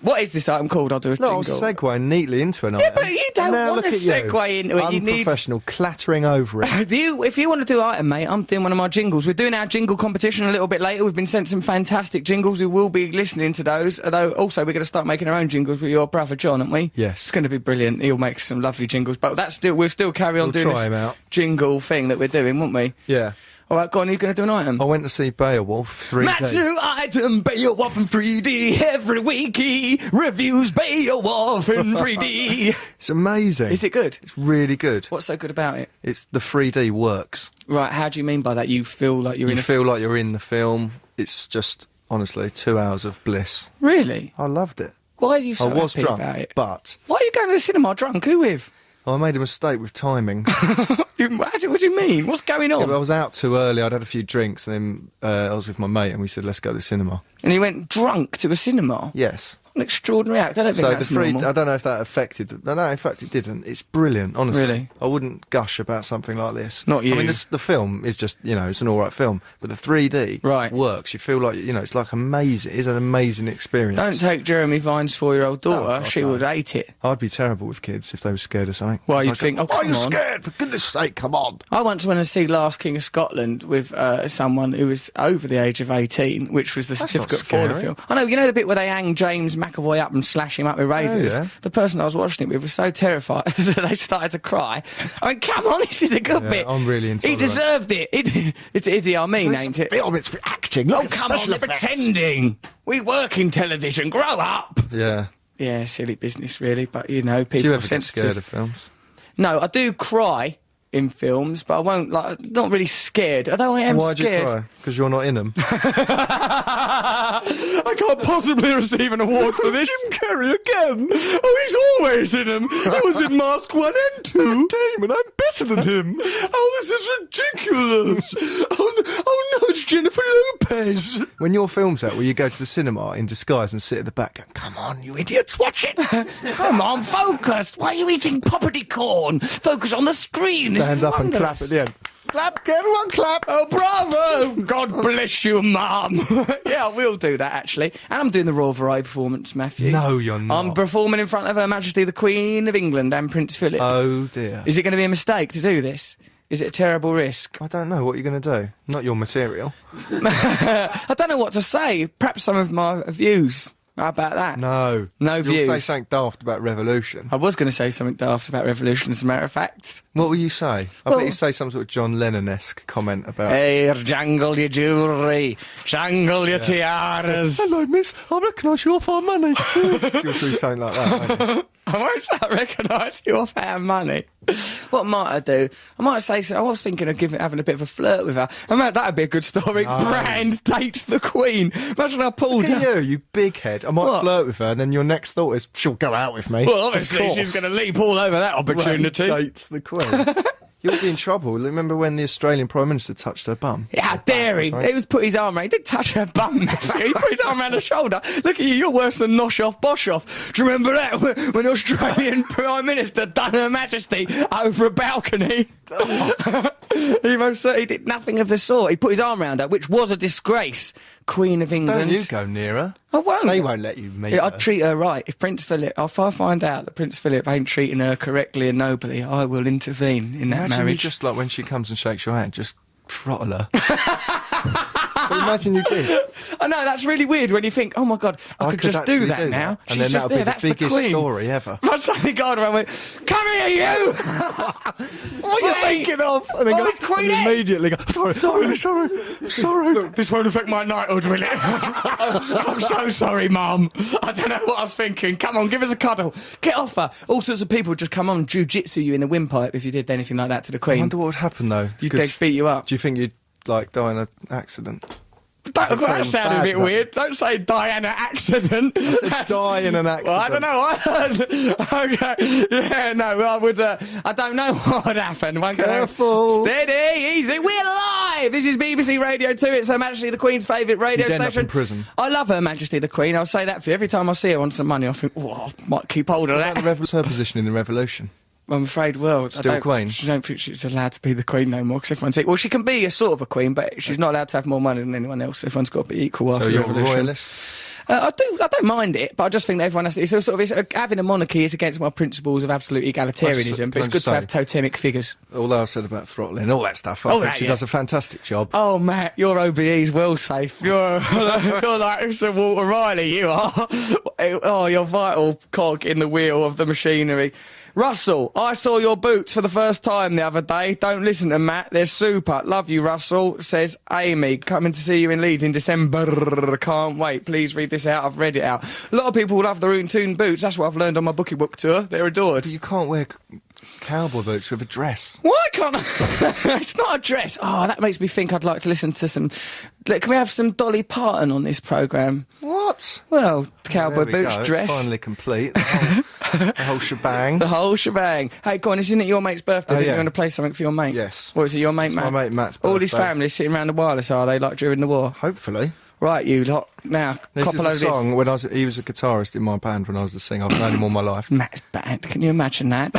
What is this item called? I'll do a jingle. No, I'll segue neatly into an item. Yeah, but you don't want to segue into it. Unprofessional, clattering over it. If you want to do item, mate, I'm doing one of my jingles. We're doing our jingle competition a little bit later. We've been sent some fantastic jingles. We will be listening to those. Although, also, we're going to start making our own jingles with your brother John, aren't we? Yes. It's going to be brilliant. He'll make some lovely jingles. But we'll still carry on doing this jingle thing that we're doing, won't we? Yeah. All right, go on, you're going to do an item. I went to see Beowulf 3D. Matt's new item, Beowulf in 3D. Every week he reviews Beowulf in 3D. It's amazing. Is it good? It's really good. What's so good about it? It's the 3D works. Right, how do you mean by that? You feel like you're You feel like you're in the film. It's just, honestly, 2 hours of bliss. Really? I loved it. Why are you so I was happy drunk, about it? but... Why are you going to the cinema drunk? Who with? I made a mistake with timing. What do you mean? What's going on? Yeah, I was out too early. I'd had a few drinks, and then I was with my mate, and we said, let's go to the cinema. And you went drunk to a cinema? Yes. An extraordinary act. I don't think that's normal. I don't know if that affected... No, in fact, it didn't. It's brilliant, honestly. Really? I wouldn't gush about something like this. Not you. I mean, the film is just, it's an all right film, but the 3D works. You feel like, it's like amazing. It's an amazing experience. Don't take Jeremy Vine's 4-year-old daughter. She would hate it. I'd be terrible with kids if they were scared of something. Well, you'd think, oh, come on. Why are you scared? For goodness sake, come on. I once went to see Last King of Scotland with someone who was over the age of 18, which was the certificate for the film. I know, the bit where they hang James McAvoy up and slash him up with razors. Oh, yeah. The person I was watching it with was so terrified that they started to cry. I mean, come on, this is a good bit. I'm really intolerant. He deserved it. It's Idi Amin, ain't it? It's for acting. Oh, come on, they're pretending. We work in television. Grow up. Yeah. Yeah, silly business, really. But, people do you are ever sensitive. get scared of films? No, I do cry in films, but I won't, like, not really scared. Although I am scared. Why'd you cry? Because you're not in them. I can't possibly receive an award for this. Jim Carrey again. Oh, he's always in them. He was in Mask 1 and 2. Damon, I'm better than him. Oh, this is ridiculous. Oh, no, it's Jennifer Lopez. When your film's out, will you go to the cinema in disguise and sit at the back going, come on, you idiots, watch it. Come on, focus. Why are you eating poppity corn? Focus on the screen. Stand up and clap at the end. Clap, everyone clap. Oh, bravo. God bless you, Mum. Yeah, I will do that, actually. And I'm doing the Royal Variety performance, Matthew. No, you're not. I'm performing in front of Her Majesty the Queen of England and Prince Philip. Oh, dear. Is it going to be a mistake to do this? Is it a terrible risk? I don't know. What are you going to do? Not your material. I don't know what to say. Perhaps some of my views. How about that? No. No views. You'll say something daft about revolution. I was going to say something daft about revolution, as a matter of fact. What will you say? I bet you say some sort of John Lennon-esque comment about... Hey, jangle your jewellery, jangle your tiaras. Hello, miss. I recognise you off our money. You'll do something like that, won't you? I won't recognise you off our money. What might I do? I might say so. I was thinking of having a bit of a flirt with her. I mean, that'd be a good story. No. Brand dates the Queen. Imagine I pulled Look her. at you big head. I might flirt with her, and then your next thought is, she'll go out with me. Well, obviously, she's going to leap all over that opportunity. Brand dates the Queen. You'll be in trouble. Remember when the Australian Prime Minister touched her bum? Yeah, how dare he? He was put his arm around. He didn't touch her bum, Matthew. He put his arm around her shoulder. Look at you, you're worse than Nosh off, Bosh off. Do you remember that when the Australian Prime Minister done Her Majesty over a balcony? He did nothing of the sort. He put his arm around her, which was a disgrace. Queen of England. Don't you go near her. I won't. They won't let you meet her. I'd treat her right. If I find out that Prince Philip ain't treating her correctly and nobly, I will intervene in that Imagine marriage. you just, like, when she comes and shakes your hand, just throttle her. But imagine you did. I know, that's really weird when you think, oh my God, I could just do that now. And then that'll be the biggest story ever. I suddenly go around and went, come here, you! What are you thinking of? And then immediately go, sorry. Look, this won't affect my knighthood, will it? I'm so sorry, Mum. I don't know what I was thinking. Come on, give us a cuddle. Get off her. All sorts of people would just come on and jiu-jitsu you in the windpipe if you did anything like that to the Queen. I wonder what would happen, though. They'd beat you up. Do you think you'd, like, die in an accident? That sounded a bit weird. Don't say die in an accident. I said die in an accident. Well, I don't know. Okay. Yeah, no, I would. I don't know what would happen. Careful. Steady, easy. We're live. This is BBC Radio 2. It's Her Majesty the Queen's favourite radio You'd station. end up in prison. I love Her Majesty the Queen. I'll say that for you. Every time I see her on some money, I think, oh, I might keep hold of that. What's her position in the revolution? I'm afraid, well... Still Queen? I don't think she's allowed to be the Queen no more, because everyone's... Well, she can be a sort of a Queen, but she's not allowed to have more money than anyone else. Everyone's got to be equal after the revolution. So you're a royalist? I don't mind it, but I just think that everyone has to... It's sort of, having a monarchy is against my principles of absolute egalitarianism, but it's good to have totemic figures. Although I said about throttling, all that stuff, I think she does a fantastic job. Oh, Matt, your OBE's well safe. You're like Sir Walter Riley, you are. Oh, you're vital cog in the wheel of the machinery. Russell, I saw your boots for the first time the other day. Don't listen to Matt, they're super. Love you, Russell, says Amy. Coming to see you in Leeds in December. Can't wait. Please read this out. I've read it out. A lot of people love the Roontoon boots. That's what I've learned on my bookie book tour. They're adored. But you can't wear cowboy boots with a dress. Why can't I? It's not a dress. Oh, that makes me think I'd like to listen to some... Can we have some Dolly Parton on this programme? What? Well, cowboy boots, dress. It's finally complete. The whole shebang. The whole shebang. Hey, go on, isn't it your mate's birthday? Oh, You yeah. want to play something for your mate? Yes. What is it, your mate, It's Matt? my mate Matt's birthday. All his family sitting around the wireless, are they, like during the war? Hopefully. Right, you lot. Now, This cop a is load a of this. song when he was a guitarist in my band when I was a singer. I've known him all my life. Matt's band. Can you imagine that?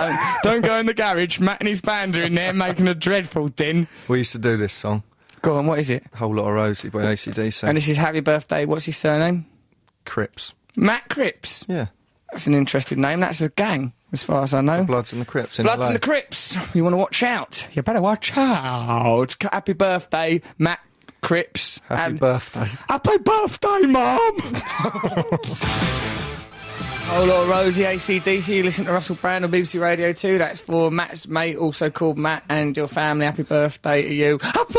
Don't go in the garage. Matt and his band are in there making a dreadful din. We used to do this song. Go on, what is it? Whole Lot of Rosie by AC/DC. And this is Happy Birthday. What's his surname? Cripps. Matt Cripps. Yeah. That's an interesting name. That's a gang, as far as I know. Bloods and the Crips in Bloods LA. and the Crips. You want to watch out. You better watch out. Happy birthday, Matt Cripps. Happy birthday. Happy birthday, Mum! Oh, Lord, Rosie, AC/DC. You listen to Russell Brand on BBC Radio 2. That's for Matt's mate, also called Matt, and your family. Happy birthday to you. Happy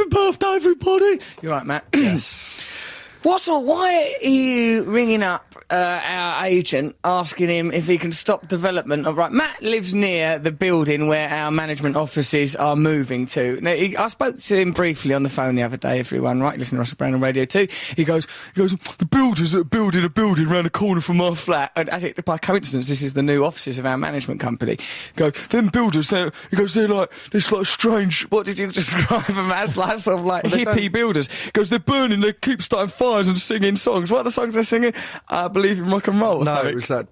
birthday, everybody. You're right, Matt. Yes. Why are you ringing up our agent asking him if he can stop development. Right, Matt lives near the building where our management offices are moving to. Now, I spoke to him briefly on the phone the other day, everyone, right? Listen to Russell Brand on Radio 2. He goes, the builders that are building a building around the corner from my flat. And by coincidence, this is the new offices of our management company. Them builders, they're like, this like strange, what did you describe them as? Like sort of like hippie builders. They're burning, they keep starting fires and singing songs. What are the songs they're singing? I believe in rock and roll. No, it was that,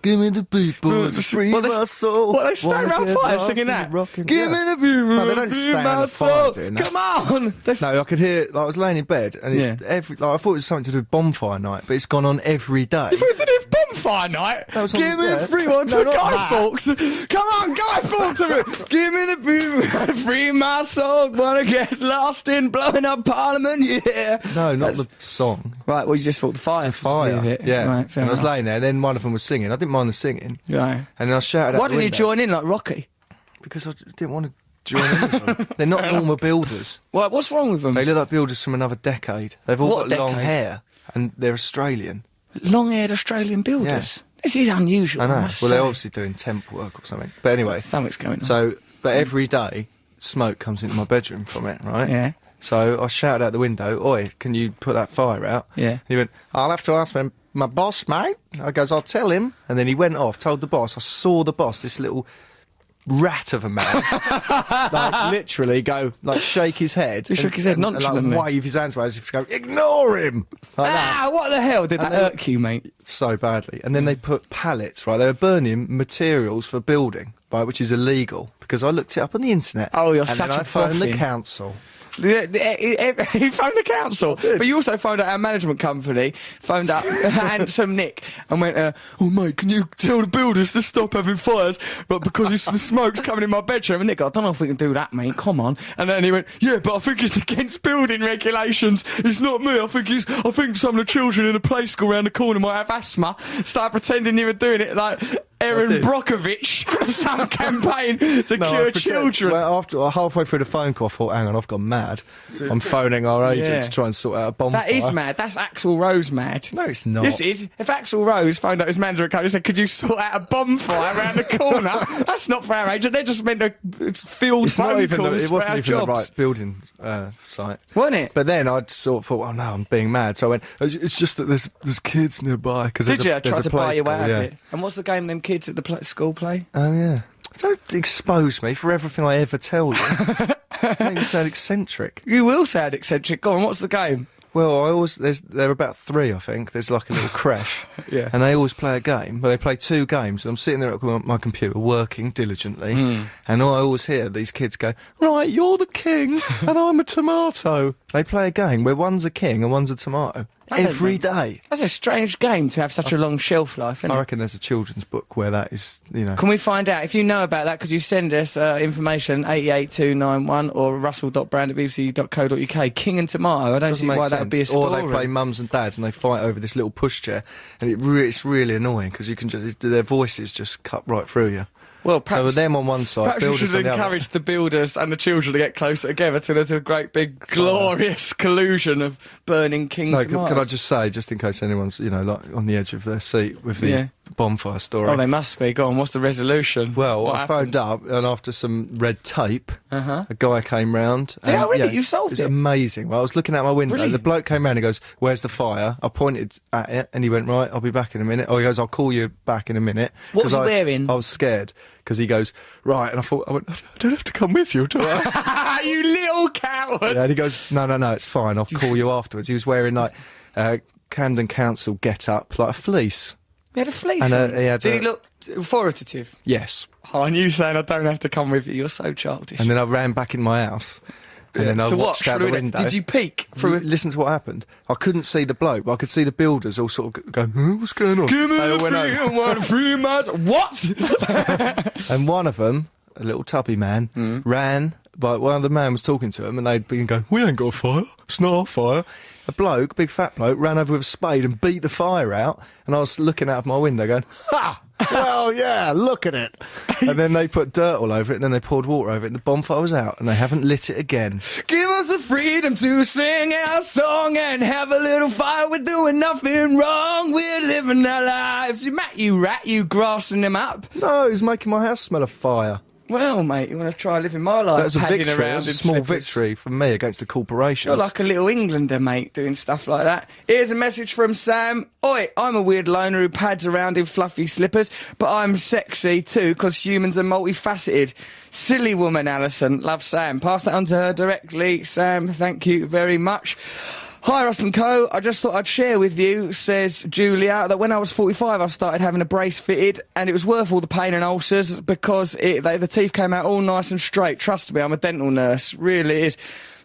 give me the people, free my soul. What, they stand around fire singing that? Give me the people, no, they don't stand around the fire doing that. Come on! No, I could hear, like, I was laying in bed, and I thought it was something to do with bonfire night, but it's gone on every day. You thought it was to do with bonfire night? Give me the free one to Guy Fawkes. Come on, Guy Fawkes. Give me the people, free my soul. Wanna get lost in blowing up Parliament, yeah. No, not the song. Right, well, you just thought the fire. Yeah. Right, and I was laying there, and then one of them was singing. I didn't mind the singing. Right. And then I shouted out. Why didn't you join in like Rocky? Because I didn't want to join in with them. They're not normal builders. What? What's wrong with them? They look like builders from another decade. They've all got long hair, and they're Australian. Long-haired Australian builders? Yeah. This is unusual. I know. Well, they're obviously doing temp work or something. But anyway. Something's going on. But every day, smoke comes into my bedroom from it, right? Yeah. So I shouted out the window, "Oi, can you put that fire out?" Yeah. And he went, "I'll have to ask my boss, mate." I goes, "I'll tell him." And then he went off, told the boss. I saw the boss, this little rat of a man, like literally go, like shake his head. He shook his head nonchalantly. And like wave his hands away as if to go, "Ignore him!" Like that. What the hell did that irk you, mate? So badly. And then they put pallets, right? They were burning materials for building, right, which is illegal, because I looked it up on the internet. Oh, you're and such then a I phoned boffin. the council. He phoned the council, but you also phoned out our management company, phoned up Handsome Nick, and went, "Oh mate, can you tell the builders to stop having fires, but because the smoke's coming in my bedroom?" And Nick, "I don't know if we can do that, mate. Come on." And then he went, "Yeah, but I think it's against building regulations. It's not me. I think some of the children in the play school around the corner might have asthma." Start pretending you were doing it like Erin Brockovich, some campaign to cure children. Well, after halfway through the phone call, I thought, "Hang on, I've gone mad. I'm phoning our agent to try and sort out a bonfire." That is mad. That's Axl Rose mad. No, it's not. This is. If Axl Rose phoned up his management company and said, "Could you sort out a bonfire around the corner?" That's not for our agent. They're just meant to field phone calls. It wasn't even jobs. the right building site, wasn't it? But then I sort of thought, "Oh no, I'm being mad." So I went, "It's just that there's kids nearby." Did you try to buy you out of it? And what's the game them kids at the school play? Oh yeah. Don't expose me for everything I ever tell you. Make me sound eccentric. You will sound eccentric. Go on, what's the game? Well, there are about 3, I think. There's like a little creche. Yeah. And they always play a game. Well, they play 2 games. And I'm sitting there at my computer working diligently. And I always hear these kids go, "Right, you're the king and I'm a tomato." They play a game where one's a king and one's a tomato. Every day. That's a strange game to have such a long shelf life, isn't it? I reckon there's a children's book where that is, you know. Can we find out? If you know about that, could you send us information, 88291 or russell.brand@bbc.co.uk. King and tomato, I don't see why that would be a story. Or they play mums and dads and they fight over this little pushchair, and it's really annoying because you can just, their voices just cut right through you. Well, perhaps, so them on one side, perhaps you should encourage the builders and the children to get closer together till there's a great big glorious collusion of burning king tomatoes. Can I just say, just in case anyone's, you know, like on the edge of their seat with the bonfire story. Oh, they must be. Go on, what's the resolution? Well, I phoned up, and after some red tape, a guy came round. Oh, really? You solved it? It's amazing. Well, I was looking out my window. Brilliant. The bloke came round and goes, "Where's the fire?" I pointed at it, and he went, "Right, I'll be back in a minute." Or he goes, "I'll call you back in a minute." What was he wearing? I was scared, because he goes, "Right," and I went, "I don't have to come with you, do I?" You little coward! Yeah, and he goes, no, it's fine, I'll call you afterwards. He was wearing, like, Camden Council get-up, like a fleece. He had a fleece and, on? Did he look authoritative? Yes. Oh, and you saying I don't have to come with you, you're so childish. And then I ran back in my house. And then I watched out the window. Did you peek through? Listen to what happened. I couldn't see the bloke, but I could see the builders all sort of going, "What's going on?" Give me the free miles. What? And one of them, a little tubby man, ran. But one of the man was talking to him, and they'd been going, "We ain't got a fire. It's not our fire." A bloke, big fat bloke, ran over with a spade and beat the fire out. And I was looking out of my window, going, "Ha! Well, yeah, look at it. And then they put dirt all over it, and then they poured water over it, and the bonfire was out, and they haven't lit it again. Give us the freedom to sing our song and have a little fire. We're doing nothing wrong. We're living our lives. Matt, you rat, you grassing them up. No, he's making my house smell of fire. Well, mate, you want to try living my life? That's a padding victory. around That's a in small slippers. victory for me against the corporations. You're like a little Englander, mate, doing stuff like that. Here's a message from Sam. Oi, I'm a weird loner who pads around in fluffy slippers, but I'm sexy too, because humans are multifaceted. Silly woman, Alison. Love Sam. Pass that on to her directly. Sam, thank you very much. Hi, Russ and Co. I just thought I'd share with you, says Julia, that when I was 45 I started having a brace fitted, and it was worth all the pain and ulcers because the teeth came out all nice and straight. Trust me, I'm a dental nurse. Really is.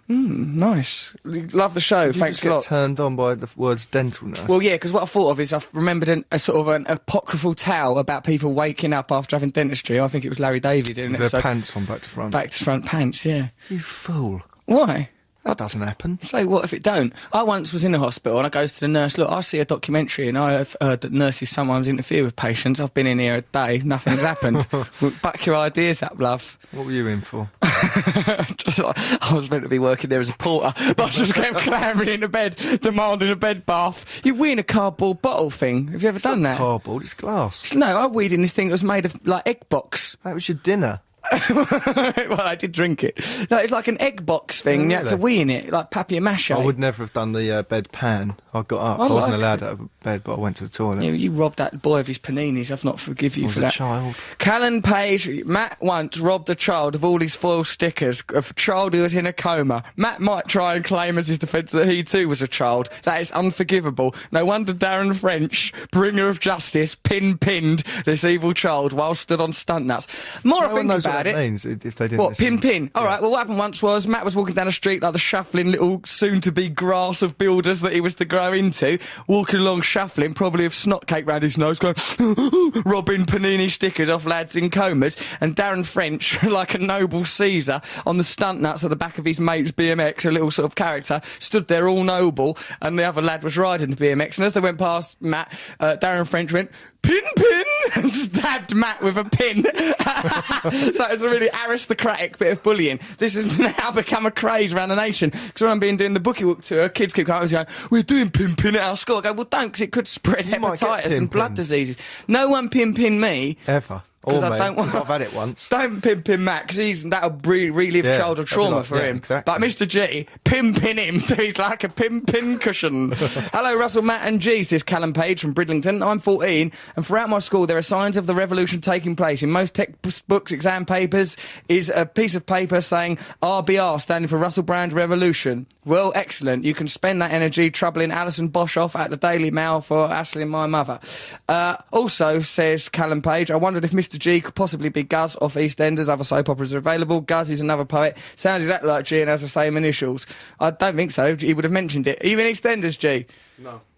Nice. Love the show. Thanks a lot. Get turned on by the words dental nurse. Well, yeah, because what I thought of is I remembered a sort of an apocryphal tale about people waking up after having dentistry. I think it was Larry David in an With episode. their pants on back to front. Back to front pants, yeah. You fool. Why? That doesn't happen. So what if it don't? I once was in a hospital and I goes to the nurse, look, I see a documentary and I have heard that nurses sometimes interfere with patients. I've been in here a day, nothing's happened. Back your ideas up, love. What were you in for? I was meant to be working there as a porter, but I just kept clambering into bed, demanding a bed bath. You wee in a cardboard bottle thing. Have you ever done that? Cardboard, it's glass. No, I weed in this thing that was made of, like, egg box. That was your dinner. Well, I did drink it. No, it's like an egg box thing. Oh, You had to really? wee in it, like papier-mâché. I would never have done the bed pan. I got up. I wasn't allowed out of bed, but I went to the toilet. Yeah, you robbed that boy of his paninis. I've not forgive you I for was a that. child. Callan Page, Matt once robbed a child of all his foil stickers, of a child who was in a coma. Matt might try and claim as his defence that he too was a child. That is unforgivable. No wonder Darren French, bringer of justice, pinned this evil child while stood on stunt nuts. More I think knows about what it. that means if they didn't. What, listen. pin? All right, well, what happened once was Matt was walking down the street like the shuffling little soon-to-be grass of builders that he was to grow into, walking along shuffling, probably with snot cake round his nose, going, robbing panini stickers off lads in comas, and Darren French, like a noble Caesar, on the stunt nuts at the back of his mate's BMX, a little sort of character, stood there all noble, and the other lad was riding the BMX, and as they went past Matt, Darren French went, pin, and stabbed Matt with a pin. So it was a really aristocratic bit of bullying. This has now become a craze around the nation. Because when I'm doing the bookie walk tour, kids keep coming going, we're doing pin at our school. I go, well, don't, because it could spread You might get hepatitis and blood pin-pinned. diseases. No one pin me. Ever. Because Or I me, don't want. 'cause I've had it once. Don't pin Matt, because that'll relive Yeah, childhood that'd be trauma like- for yeah, him. exactly. But Mr. G, pin him till he's like a pin cushion. Hello, Russell, Matt and G, says Callum Page from Bridlington. I'm 14, and throughout my school there are signs of the revolution taking place. In most textbooks, exam papers is a piece of paper saying RBR, standing for Russell Brand Revolution. Well, excellent. You can spend that energy troubling Alison Bosch off at the Daily Mail for hassling my mother. Also, says Callum Page, I wondered if Mr. G could possibly be Guz off EastEnders. Other soap operas are available. Guz is another poet. Sounds exactly like G and has the same initials. I don't think so. He would have mentioned it. Are you in EastEnders, G?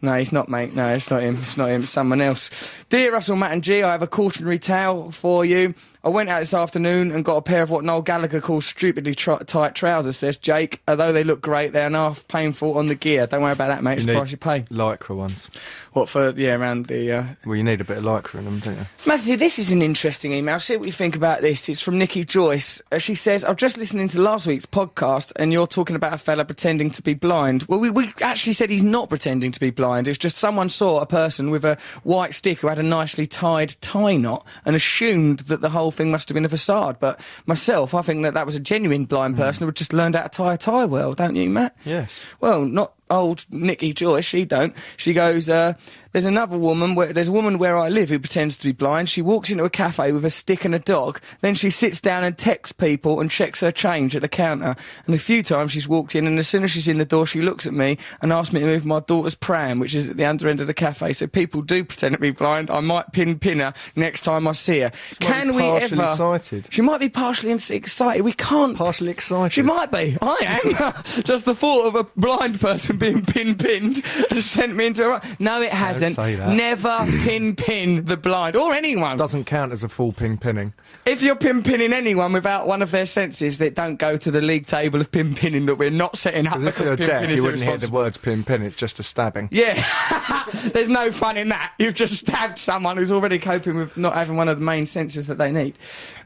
No, he's not, mate. No, it's not him. It's not him. It's someone else. Dear Russell, Matt and G, I have a cautionary tale for you. I went out this afternoon and got a pair of what Noel Gallagher calls stupidly tight trousers, says Jake. Although they look great, they are half painful on the gear. Don't worry about that, mate. It's the price you pay. Lycra ones. What, for, around the... Well, you need a bit of lycra in them, don't you? Matthew, this is an interesting email. See what you think about this. It's from Nikki Joyce. She says, I was just listening to last week's podcast and you're talking about a fella pretending to be blind. Well, we actually said he's not pretending to be blind. It's just someone saw a person with a white stick who had a nicely tied tie knot and assumed that the whole thing must have been a facade. But myself, I think that was a genuine blind person who had just learned how to tie a tie well, don't you, Matt? Yes. Well, not old Nikki Joyce, she don't. She goes, there's another woman, there's a woman where I live who pretends to be blind. She walks into a cafe with a stick and a dog, then she sits down and texts people and checks her change at the counter. And a few times she's walked in, and as soon as she's in the door, she looks at me and asks me to move my daughter's pram, which is at the under end of the cafe. So people do pretend to be blind. I might pin her next time I see her. Can we ever... excited. She might be partially excited. We can't... Partially excited. She might be. I am. Just the thought of a blind person being pinned has sent me into a... No, it hasn't. represent. say that. Never pin the blind, or anyone. Doesn't count as a full pin-pinning. If you're pinning anyone without one of their senses, that don't go to the league table of pinning that we're not setting up, Because if you're pinpin deaf, is you wouldn't hear the irresponsible. words pin-pin, it's just a stabbing. Yeah, there's no fun in that. You've just stabbed someone who's already coping with not having one of the main senses that they need.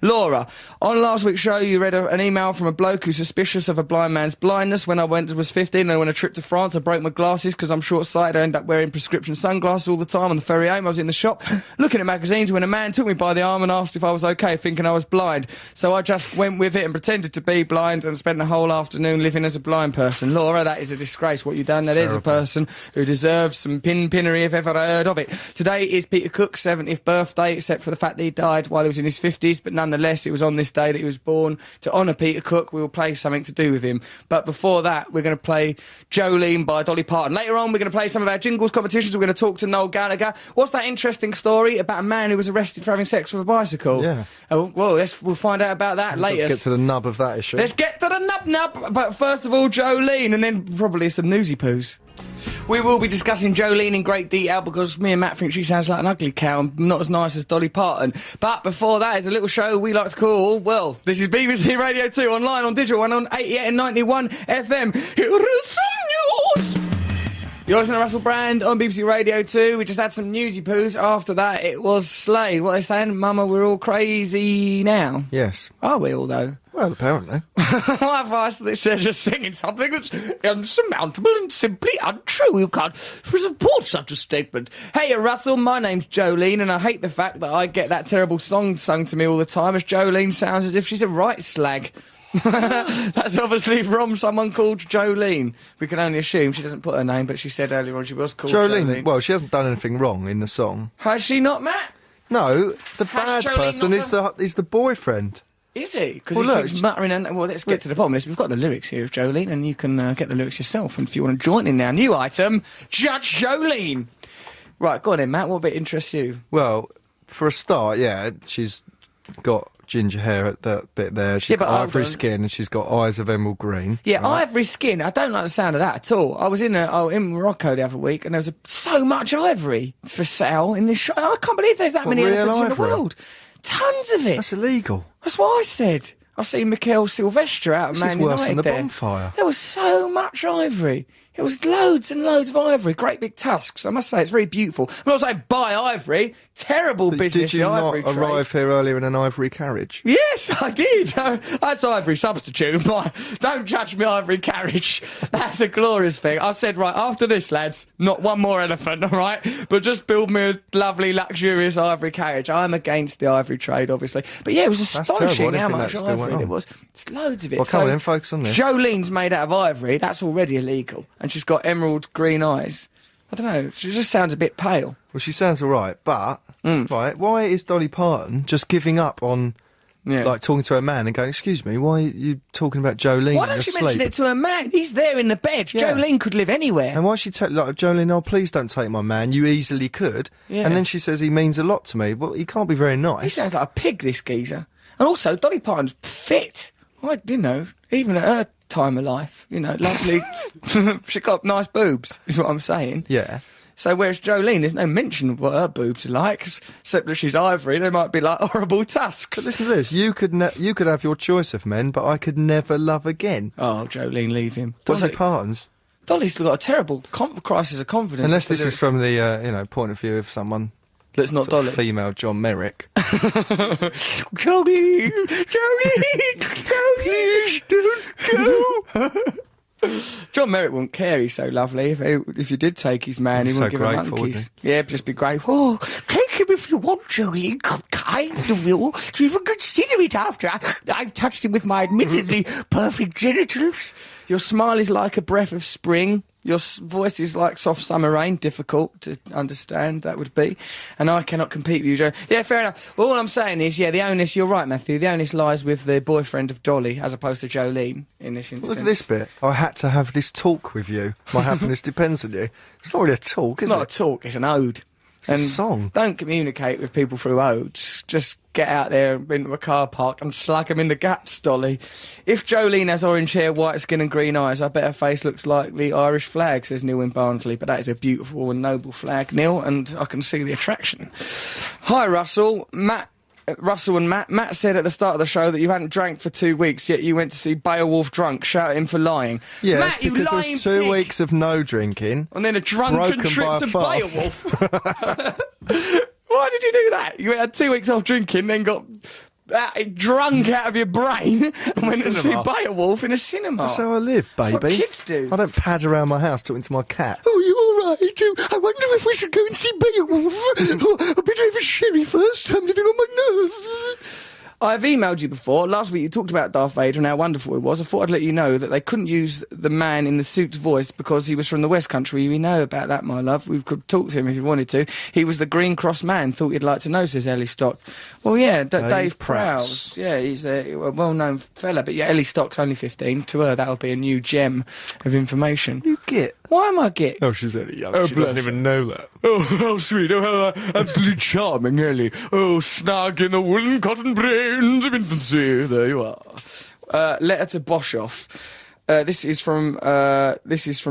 Laura, on last week's show, you read an email from a bloke who's suspicious of a blind man's blindness. When I was 15 and I went on a trip to France, I broke my glasses because I'm short-sighted. I end up wearing prescription sunglasses all the time on the ferry home. I was in the shop looking at magazines when a man took me by the arm and asked if I was okay, thinking I was blind. So I just went with it and pretended to be blind and spent the whole afternoon living as a blind person. Laura, that is a disgrace what you've done. That is a person who deserves some pinnery if ever I heard of it. Today is Peter Cook's 70th birthday, except for the fact that he died while he was in his 50s, but nonetheless it was on this day that he was born. To honour Peter Cook, we will play something to do with him. But before that, we're going to play Jolene by Dolly Parton. Later on, we're going to play some of our jingles competitions. We're going to talk to Noel Gallagher. What's that interesting story about a man who was arrested for having sex with a bicycle? Yeah. Well, we'll find out about that later. Let's get to the nub of that issue. Let's get to the nub. But first of all, Jolene, and then probably some newsy poos. We will be discussing Jolene in great detail because me and Matt think she sounds like an ugly cow and not as nice as Dolly Parton. But before that is a little show we like to call, well, this is BBC Radio 2, online, on digital, and on 88 and 91 FM. Here is some news! You're listening to Russell Brand on BBC Radio 2. We just had some newsy poos. After that, it was Slade. What are they saying? Mama, we're all crazy now. Yes. Are we all, though? Well, apparently. I've asked that they're just singing something that's insurmountable and simply untrue. You can't support such a statement. Hey, Russell, my name's Jolene, and I hate the fact that I get that terrible song sung to me all the time, as Jolene sounds as if she's a right slag. That's obviously from someone called Jolene. We can only assume. She doesn't put her name, but she said earlier on she was called Jolene. Well, she hasn't done anything wrong in the song. Has she not, Matt? No, the Has bad Jolene person not is the boyfriend. Is he? Because Well, he keeps muttering. Well, let's get to the bottom of this. We've got the lyrics here of Jolene, and you can get the lyrics yourself. And if you want to join in our new item, Judge Jolene. Right, go on then, Matt. What bit interests you? Well, for a start, yeah, she's got ginger hair at that bit there. She's got ivory skin, and she's got eyes of emerald green. Yeah, right? Ivory skin. I don't like the sound of that at all. I was in Morocco the other week, and there was so much ivory for sale in this shop. I can't believe there's that many real elephants in the ivory? world. Tons of it. That's illegal. That's what I said. I see Mikel Silvestre out of This Man is worse United than the there. bonfire. There was so much ivory. It was loads and loads of ivory, great big tusks. I must say, it's very beautiful. I'm not saying buy ivory. Terrible business, Did you the not ivory trade. arrive here earlier in an ivory carriage? Yes, I did. That's ivory substitute. Don't judge me ivory carriage. That's a glorious thing. I said, right, after this, lads, not one more elephant, all right? But just build me a lovely, luxurious ivory carriage. I'm against the ivory trade, obviously. But yeah, it was astonishing how much ivory there was. It's loads of it. Well, come on then, focus on this. Jolene's made out of ivory. That's already illegal. And she's got emerald green eyes. I don't know. She just sounds a bit pale. Well, she sounds all right, but right, why is Dolly Parton just giving up on like talking to her man and going, "Excuse me, why are you talking about Jolene?" Why don't you mention it to her man? He's there in the bed. Yeah. Jolene could live anywhere. And why she like Jolene? Oh, please don't take my man. You easily could. Yeah. And then she says he means a lot to me. Well, he can't be very nice. He sounds like a pig, this geezer. And also, Dolly Parton's fit. Even at her time of life, lovely. She got nice boobs, is what I'm saying. Yeah. So whereas Jolene, there's no mention of what her boobs are like, except that she's ivory. They might be like horrible tusks. But listen to this: you could have your choice of men, but I could never love again. Oh, Jolene, leave him. Dolly Parton's. Dolly's got a terrible crisis of confidence. Unless this is from the point of view of someone that's not Dolly. Female John Merrick. Jolene, don't go. John Merrick wouldn't care. He's so lovely. If you did take his man, he wouldn't give him monkeys. Yeah, just be grateful. Oh, take him if you want, Jolene. Kind of you to even consider it after I've touched him with my admittedly perfect genitals. Your smile is like a breath of spring. Your voice is like soft summer rain. Difficult to understand, that would be. And I cannot compete with you, Joe. Yeah, fair enough. Well, all I'm saying is, the onus, you're right, Matthew, the onus lies with the boyfriend of Dolly, as opposed to Jolene, in this instance. Look at this bit. I had to have this talk with you. My happiness depends on you. It's not really a talk, is it? It's not a talk, it's an ode. It's a song. Don't communicate with people through odes. Just get out there into a car park and slug them in the guts, Dolly. If Jolene has orange hair, white skin and green eyes, I bet her face looks like the Irish flag, says Neil in Barnsley. But that is a beautiful and noble flag, Neil, and I can see the attraction. Hi, Russell. Russell and Matt said at the start of the show that you hadn't drank for 2 weeks, yet you went to see Beowulf drunk. Shout at him for lying. Yeah, Matt, because there was 2 pig. weeks of no drinking. And then a drunken trip to Beowulf. Why did you do that? You had 2 weeks off drinking, then got drunk out of your brain and went to see Beowulf in a cinema. That's how I live, baby. That's what kids do. I don't pad around my house talking to my cat. Oh, you all right? I wonder if we should go and see Beowulf. Oh, a bit of a sherry first. I'm living on my nerves. I've emailed you before. Last week you talked about Darth Vader and how wonderful it was. I thought I'd let you know that they couldn't use the man in the suit's voice because he was from the West Country. We know about that, my love. We could talk to him if you wanted to. He was the Green Cross man. Thought you'd like to know, says Ellie Stock. Well, yeah, Dave Prowse. Yeah, he's a well-known fella. But yeah, Ellie Stock's only 15. To her, that'll be a new gem of information. You get. Why am I get? Oh, she's only young. She doesn't even know that. Oh, how sweet. Oh, how absolutely charming, Ellie. Oh, snug in the woolen cotton brains of infancy. There you are. Letter to Boschoff. This is from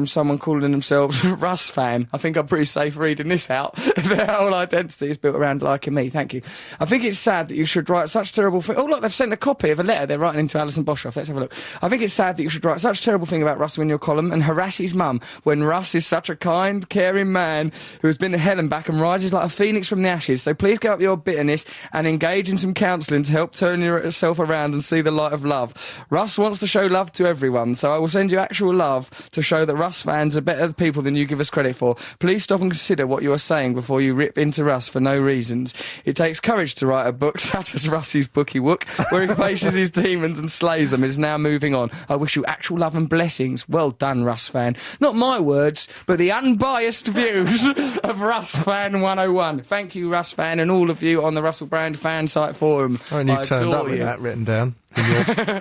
someone calling themselves Russ fan. I think I'm pretty safe reading this out. Their whole identity is built around liking me. Thank you. I think it's sad that you should write such terrible thing. Oh, look, they've sent a copy of a letter they're writing into Alison Boschoff. Let's have a look. I think it's sad that you should write such terrible thing about Russell in your column and harass his mum when Russ is such a kind, caring man who has been to hell and back and rises like a phoenix from the ashes. So please give up your bitterness and engage in some counselling to help turn yourself around and see the light of love. Russ wants to show love to everyone, so I will send you actual love to show that Russ fans are better people than you give us credit for. Please stop and consider what you are saying before you rip into Russ for no reasons. It takes courage to write a book such as Russ's Bookie Wook, where he faces his demons and slays them, is now moving on. I wish you actual love and blessings. Well done, Russ fan. Not my words, but the unbiased views of Russ fan 101. Thank you, Russ fan, and all of you on the Russell Brand fan site forum. Oh, and you turned up with that written down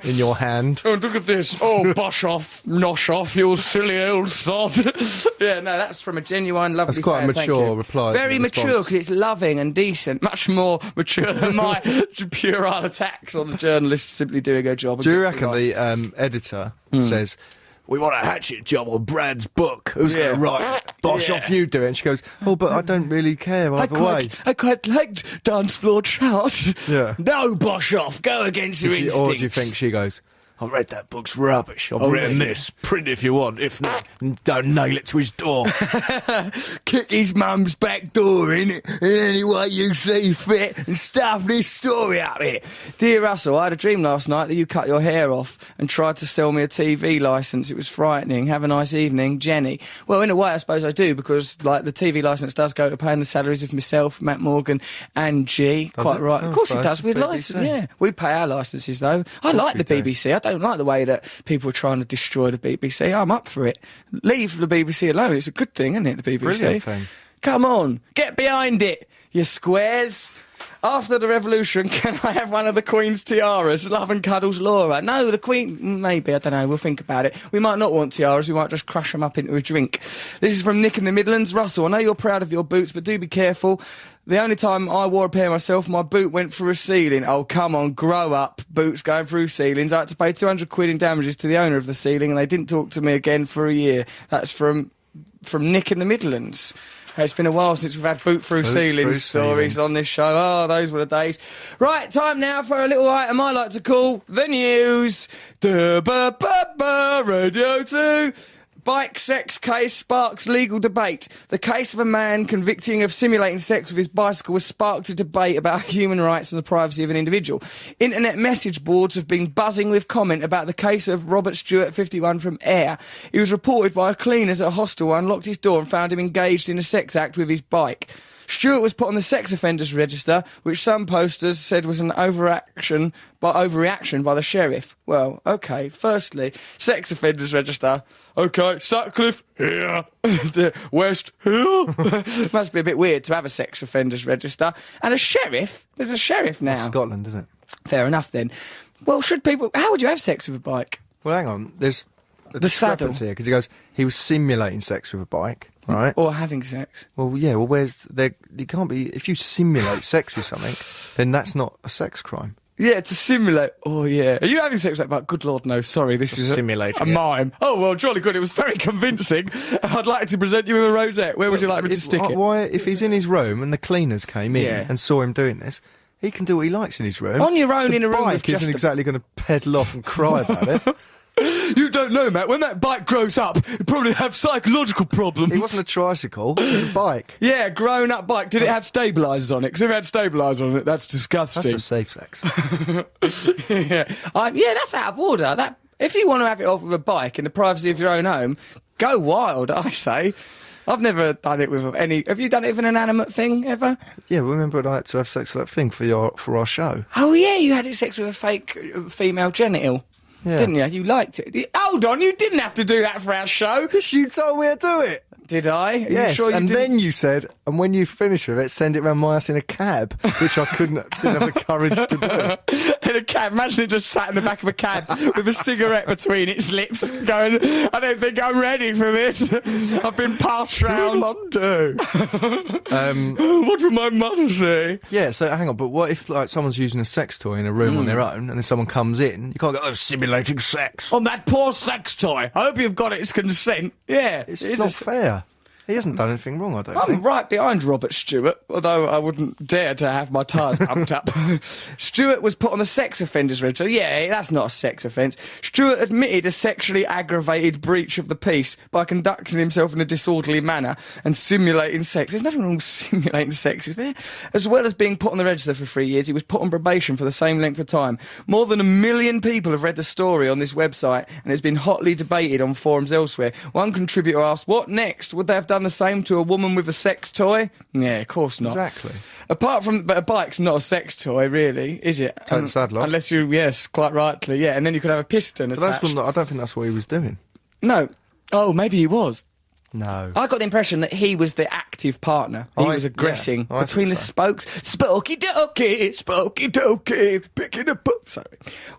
in your hand. Oh, look at this. Oh, bosh off, nosh off, you silly old sod. Yeah, no, that's from a genuine, lovely That's quite fan. a mature reply. Very mature, because it's loving and decent. Much more mature than my puerile attacks on the journalist simply doing her job. Do you reckon the editor says, we want a hatchet job on Brad's book? Who's going to write? Bosh off, you do it. And she goes, oh, but I don't really care either way. I quite liked dance floor trout. Yeah. No, bosh off. Go against your instincts. Or do you think she goes, I read that book's rubbish. I've written this. Print it if you want. If not, don't nail it to his door. Kick his mum's back door in it in any way you see fit and stuff this story up here. Dear Russell, I had a dream last night that you cut your hair off and tried to sell me a TV licence. It was frightening. Have a nice evening, Jenny. Well, in a way, I suppose I do, because like the TV licence does go to paying the salaries of myself, Matt Morgan and G. Does Quite it? right. Oh, Of course it so does. With BBC. licence, yeah. We pay our licences, though. I like the BBC. I don't like the way that people are trying to destroy the BBC. I'm up for it. Leave the BBC alone. It's a good thing, isn't it, the BBC? Brilliant thing. Come on, get behind it, you squares. After the revolution, can I have one of the Queen's tiaras? Love and cuddles, Laura. No, the Queen... Maybe, I don't know. We'll think about it. We might not want tiaras. We might just crush them up into a drink. This is from Nick in the Midlands. Russell, I know you're proud of your boots, but do be careful. The only time I wore a pair myself, my boot went through a ceiling. Oh, come on, grow up. Boots going through ceilings. I had to pay 200 quid in damages to the owner of the ceiling, and they didn't talk to me again for a year. That's from Nick in the Midlands. It's been a while since we've had boot-through ceilings stories on this show. Oh, those were the days. Right, time now for a little item I like to call the news. Radio 2. Bike sex case sparks legal debate. The case of a man convicting of simulating sex with his bicycle has sparked a debate about human rights and the privacy of an individual. Internet message boards have been buzzing with comment about the case of Robert Stewart, 51, from Ayr. He was reported by cleaners at a hostel, unlocked his door and found him engaged in a sex act with his bike. Stewart was put on the sex offenders register, which some posters said was an overreaction by the sheriff. Well, OK, firstly, sex offenders register. OK, Sutcliffe, here. West, here. Must be a bit weird to have a sex offenders register. And a sheriff? There's a sheriff now. Scotland, isn't it? Fair enough, then. Well, should people... How would you have sex with a bike? Well, hang on. There's a The saddle. discrepancy here, because he goes, he was simulating sex with a bike. right? Or having sex. Well, yeah. Well, you can't be if you simulate sex with something, then that's not a sex crime. Yeah, to simulate. Oh, yeah. Are you having sex with that? But good Lord, no. Sorry, this is simulating a mime. Oh, well, jolly good. It was very convincing. I'd like to present you with a rosette. Where would you like me to stick it? Why, if he's in his room and the cleaners came in and saw him doing this, he can do what he likes in his room. On your own in a room. The bike isn't exactly going to pedal off and cry about it. You don't know, Matt. When that bike grows up, it'll probably have psychological problems. It wasn't a tricycle, it was a bike. Yeah, grown-up bike. Did it have stabilisers on it? Because if it had stabilisers on it, that's disgusting. That's just safe sex. Yeah, that's out of order. If you want to have it off with a bike in the privacy of your own home, go wild, I say. I've never done it with any... Have you done it with an inanimate thing, ever? Yeah, remember when I had to have sex with that thing for our show? Oh, yeah, you had sex with a fake female genital. Yeah. Didn't you? You liked it. Hold on, you didn't have to do that for our show. You told me to do it. Did I? Yes, sure and then you said, and when you finish with it, send it round my house in a cab, which I didn't have the courage to do. In a cab, imagine it just sat in the back of a cab with a cigarette between its lips, going, I don't think I'm ready for this. I've been passed round. What would my mother say? Yeah, so hang on, but what if someone's using a sex toy in a room on their own, and then someone comes in, you can't go, simulating sex. On that poor sex toy. I hope you've got its consent. Yeah. It's not fair. He hasn't done anything wrong, I don't think. I'm right behind Robert Stewart, although I wouldn't dare to have my tyres pumped up. Stewart was put on the sex offenders register. Yeah, that's not a sex offence. Stewart admitted a sexually aggravated breach of the peace by conducting himself in a disorderly manner and simulating sex. There's nothing wrong with simulating sex, is there? As well as being put on the register for 3 years, he was put on probation for the same length of time. More than 1 million people have read the story on this website, and it's been hotly debated on forums elsewhere. One contributor asked, what next? Would they have done the same to a woman with a sex toy? Yeah, of course not. Exactly. But a bike's not a sex toy, really, is it? Take the saddle off. Unless yes, quite rightly, yeah. And then you could have a piston attached. But I don't think that's what he was doing. No. Oh, maybe he was. No. I got the impression that he was the active partner. He was aggressing between the spokes. Spokey dokey, picking up. Sorry.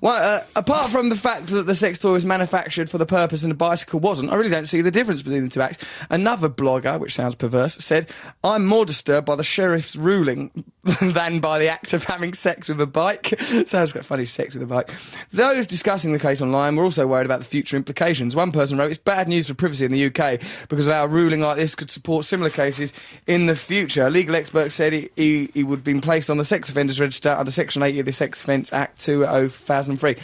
Well, apart from the fact that the sex toy was manufactured for the purpose and the bicycle wasn't, I really don't see the difference between the two acts. Another blogger, which sounds perverse, said, I'm more disturbed by the sheriff's ruling than by the act of having sex with a bike. Sounds quite funny, sex with a bike. Those discussing the case online were also worried about the future implications. One person wrote, it's bad news for privacy in the UK because of how a ruling like this could support similar cases in the future. A legal expert said he would have been placed on the sex offenders register under Section 80 of the Sex Offence Act 2003.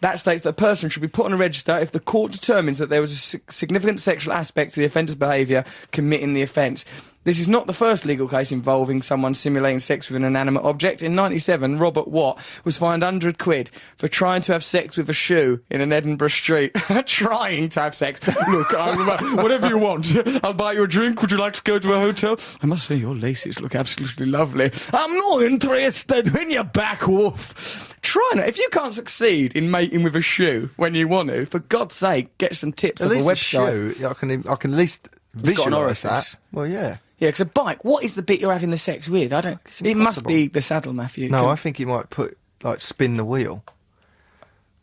That states that a person should be put on a register if the court determines that there was a significant sexual aspect to the offender's behaviour committing the offence. This is not the first legal case involving someone simulating sex with an inanimate object. In 1997, Robert Watt was fined £100 for trying to have sex with a shoe in an Edinburgh street. Trying to have sex. Look, whatever you want. I'll buy you a drink. Would you like to go to a hotel? I must say, your laces look absolutely lovely. I'm not interested in your back, Wolf. Try not. If you can't succeed in mating with a shoe when you want to, for God's sake, get some tips off a website. Shoe, I can at least visualise that. Well, yeah. Yeah, because a bike, what is the bit you're having the sex with? It must be the saddle, Matthew. No, I think he might spin the wheel.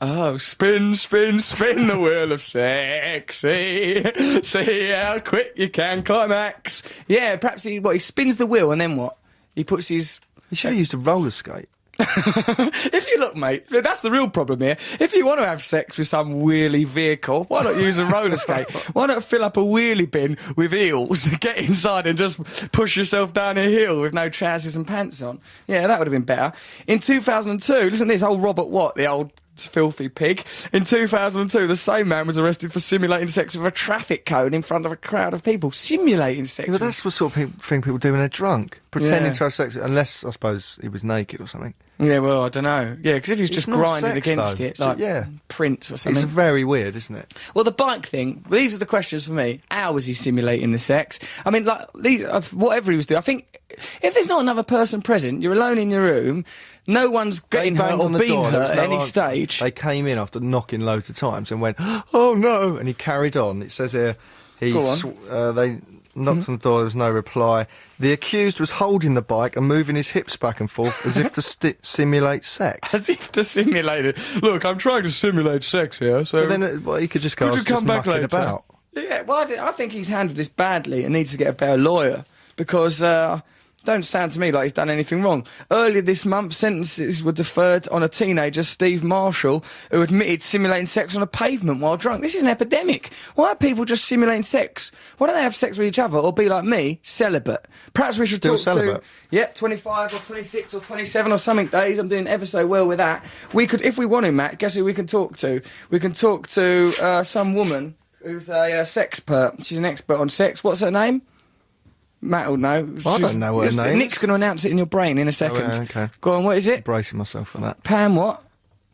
Oh, spin, spin, spin the wheel of sexy. See how quick you can climax. Yeah, perhaps he spins the wheel and then what? He puts his... He should have used a roller skate. If you look, mate, that's the real problem here. If you want to have sex with some wheelie vehicle, why not use a roller skate? Why not fill up a wheelie bin with heels, get inside and just push yourself down a hill with no trousers and pants on? Yeah, that would have been better. In 2002, listen to this, old Robert Watt, the old filthy pig. In 2002, the same man was arrested for simulating sex with a traffic cone in front of a crowd of people. Simulating sex. Yeah, but that's what sort of thing people do when they're drunk. Pretending to have sex, unless, I suppose, he was naked or something. Yeah, well, I don't know. Yeah, because if he was just grinding against it, like Prince or something. It's very weird, isn't it? Well, the bike thing, these are the questions for me. How was he simulating the sex? I mean, like, whatever he was doing, I think if there's not another person present, you're alone in your room, no one's getting hurt or being hurt at any stage. They came in after knocking loads of times and went, oh no, and he carried on. It says here, they knocked on the door, there was no reply. The accused was holding the bike and moving his hips back and forth as if to simulate sex. As if to simulate it. Look, I'm trying to simulate sex here, so... But then he could just go, come back later. About. Yeah, well, I think he's handled this badly and needs to get a better lawyer because don't sound to me like he's done anything wrong. Earlier this month, sentences were deferred on a teenager, Steve Marshall, who admitted simulating sex on a pavement while drunk. This is an epidemic. Why are people just simulating sex? Why don't they have sex with each other or be like me, celibate? Perhaps we should Still talk celibate? to... Yep, 25 or 26 or 27 or something days. I'm doing ever so well with that. We could, if we want to, Matt, guess who we can talk to? We can talk to some woman who's a sexpert. She's an expert on sex. What's her name? Matt will know. I don't know her name. Nick's going to announce it in your brain in a second. Oh, yeah, okay. Go on, what is it? Bracing myself for that. Pam what?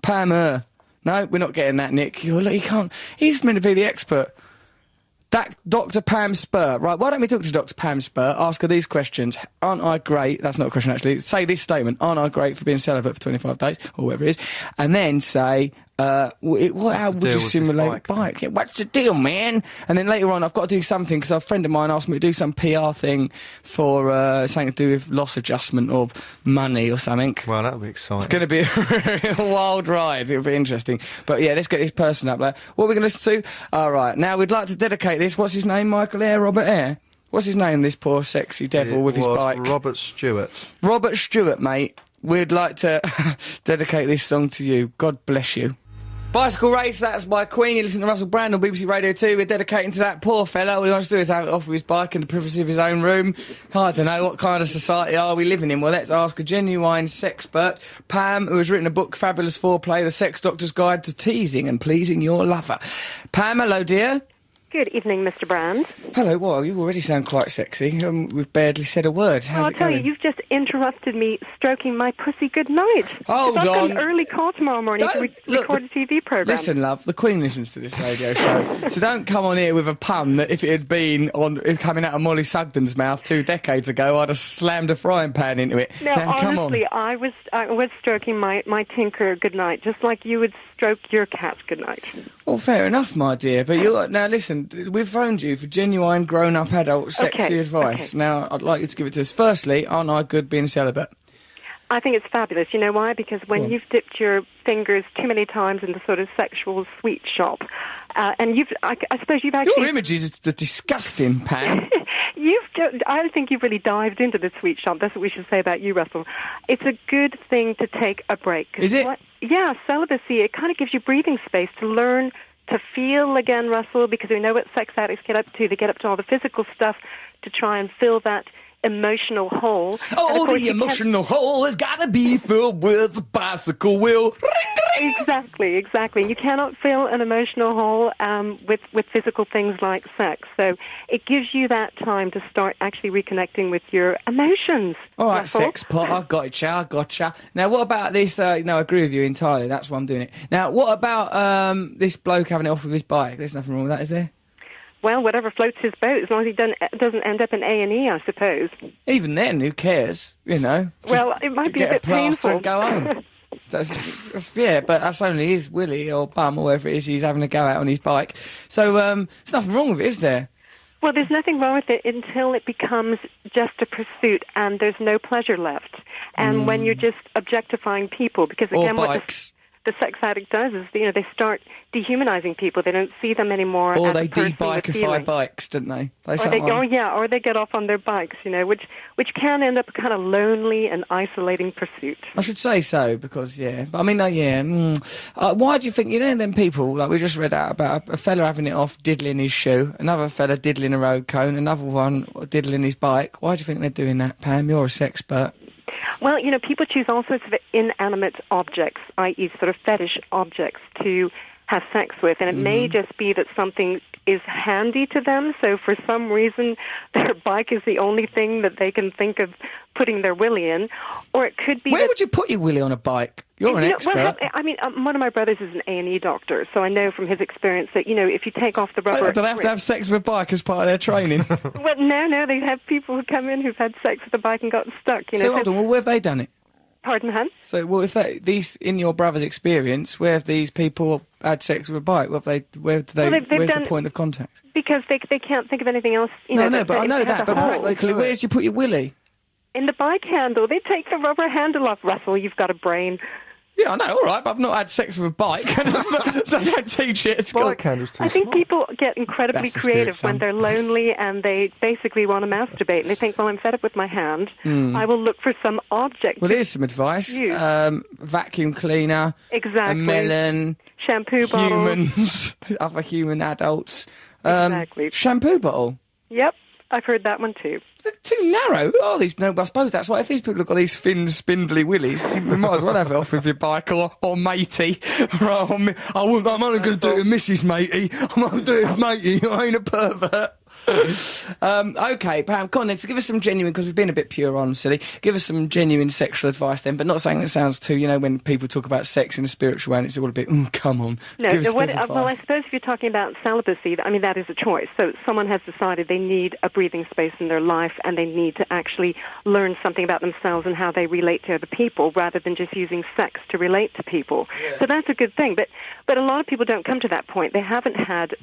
Pam No, we're not getting that, Nick. He can't. He's meant to be the expert. Dr. Pam Spur. Right, why don't we talk to Dr. Pam Spur, ask her these questions. Aren't I great? That's not a question, actually. Say this statement. Aren't I great for being celibate for 25 days? Or whatever it is. And then say... how would you simulate a bike? Yeah, what's the deal, man? And then later on, I've got to do something because a friend of mine asked me to do some PR thing for something to do with loss adjustment or money or something. Well, that'll be exciting. It's going to be a wild ride. It'll be interesting. But yeah, let's get this person up there. What are we going to listen to? All right, now we'd like to dedicate this. What's his name, Michael Eyre? Robert Eyre? What's his name, this poor sexy devil with his bike? Robert Stewart. Robert Stewart, mate. We'd like to dedicate this song to you. God bless you. Bicycle Race, that's by Queen. You listen to Russell Brand on BBC Radio 2. We're dedicating to that poor fella. All he wants to do is have it off with his bike in the privacy of his own room. I don't know, what kind of society are we living in? Well, let's ask a genuine sexpert, Pam, who has written a book, Fabulous Foreplay, The Sex Doctor's Guide to Teasing and Pleasing Your Lover. Pam, hello, dear. Good evening, Mr. Brand. Hello, well, you already sound quite sexy. We've barely said a word. How's I'll it tell going? you, you've just interrupted me stroking my pussy goodnight. Hold I've got on. an early call tomorrow morning to record a TV programme. Listen, love, the Queen listens to this radio show, so don't come on here with a pun that if it had been coming out of Molly Sugden's mouth 2 decades ago, I'd have slammed a frying pan into it. No, now, come honestly, on. I was stroking my tinker goodnight, just like you would stroke your cat goodnight. Well, fair enough, my dear, but now listen, we've phoned you for genuine grown-up adult sexy advice. Okay. Now, I'd like you to give it to us. Firstly, aren't I good being celibate? I think it's fabulous. You know why? Because when you've dipped your fingers too many times in the sort of sexual sweet shop, and I suppose you've actually... Your images are disgusting, Pam. I think you've really dived into the sweet shop. That's what we should say about you, Russell. It's a good thing to take a break. Is it? Yeah, celibacy, it kind of gives you breathing space to learn to feel again, Russell, because we know what sex addicts get up to. They get up to all the physical stuff to try and fill that emotional hole. Oh, the emotional hole has got to be filled with a bicycle wheel. Exactly. You cannot fill an emotional hole with physical things like sex. So it gives you that time to start actually reconnecting with your emotions. All right, Russell. sex pot, I gotcha. Now, what about this? No, I agree with you entirely. That's why I'm doing it. Now, what about this bloke having it off with his bike? There's nothing wrong with that, is there? Well, whatever floats his boat, as long as he doesn't end up in A&E, I suppose. Even then, who cares? You know. Well, it might be a bit plaster painful. And go home. Yeah, but that's only his willy or bum or whatever it is he's having to go out on his bike. So there's nothing wrong with it, is there? Well, there's nothing wrong with it until it becomes just a pursuit and there's no pleasure left. And when you're just objectifying people, because again, what the sex addict does is, they start dehumanizing people. They don't see them anymore. Or as they a person with de-bikeify feelings. bikes, don't they? Or they get off on their bikes, which can end up a kind of lonely and isolating pursuit. I should say so, because, why do you think, them people, like we just read out about a fella having it off, diddling his shoe, another fella diddling a road cone, another one diddling his bike. Why do you think they're doing that, Pam? You're a sexpert. Well, people choose all sorts of inanimate objects, i.e. sort of fetish objects, to have sex with. And it may just be that something is handy to them, so for some reason their bike is the only thing that they can think of putting their willy in. Or it could be... Where would you put your willy on a bike? You're an expert. Well, one of my brothers is an A&E doctor, so I know from his experience that, if you take off the rubber... Do they have to have sex with a bike as part of their training? Well, no, they have people who come in who've had sex with a bike and got stuck. So hold on, where have they done it? Pardon, hun? So, well, if in your brother's experience, where have these people had sex with a bike? Where's the point of contact? Because they can't think of anything else. But I know that. But practically, where did you put your willy? In the bike handle. They take the rubber handle off. Russell, you've got a brain. Yeah, I know, all right, but I've not had sex with a bike. They don't teach it at school. Bike handle's too I think small. people get incredibly That's the spirit, creative when son. they're lonely and they basically want to masturbate. And they think, well, I'm fed up with my hand. I will look for some object. Well, to here's some advice. use. Vacuum cleaner, Exactly. a melon, Shampoo bottle. humans, other human adults. Exactly. Shampoo bottle. Yep, I've heard that one too. They're too narrow. Oh, these. No, I suppose that's why. If these people have got these thin, spindly willies, we might as well have it off with your bike or matey. I'm only going to do it with Mrs. Matey. I'm not going to do it with Matey. I ain't a pervert. Okay, Pam, come on then, so give us some genuine, because we've been a bit pure on silly, give us some genuine sexual advice then, but not saying that sounds too, when people talk about sex in a spiritual way and it's all a bit, come on. No, give us a bit of well, I advice. suppose if you're talking about celibacy, I mean, that is a choice. So someone has decided they need a breathing space in their life and they need to actually learn something about themselves and how they relate to other people rather than just using sex to relate to people. So that's a good thing. But a lot of people don't come to that point. They haven't had,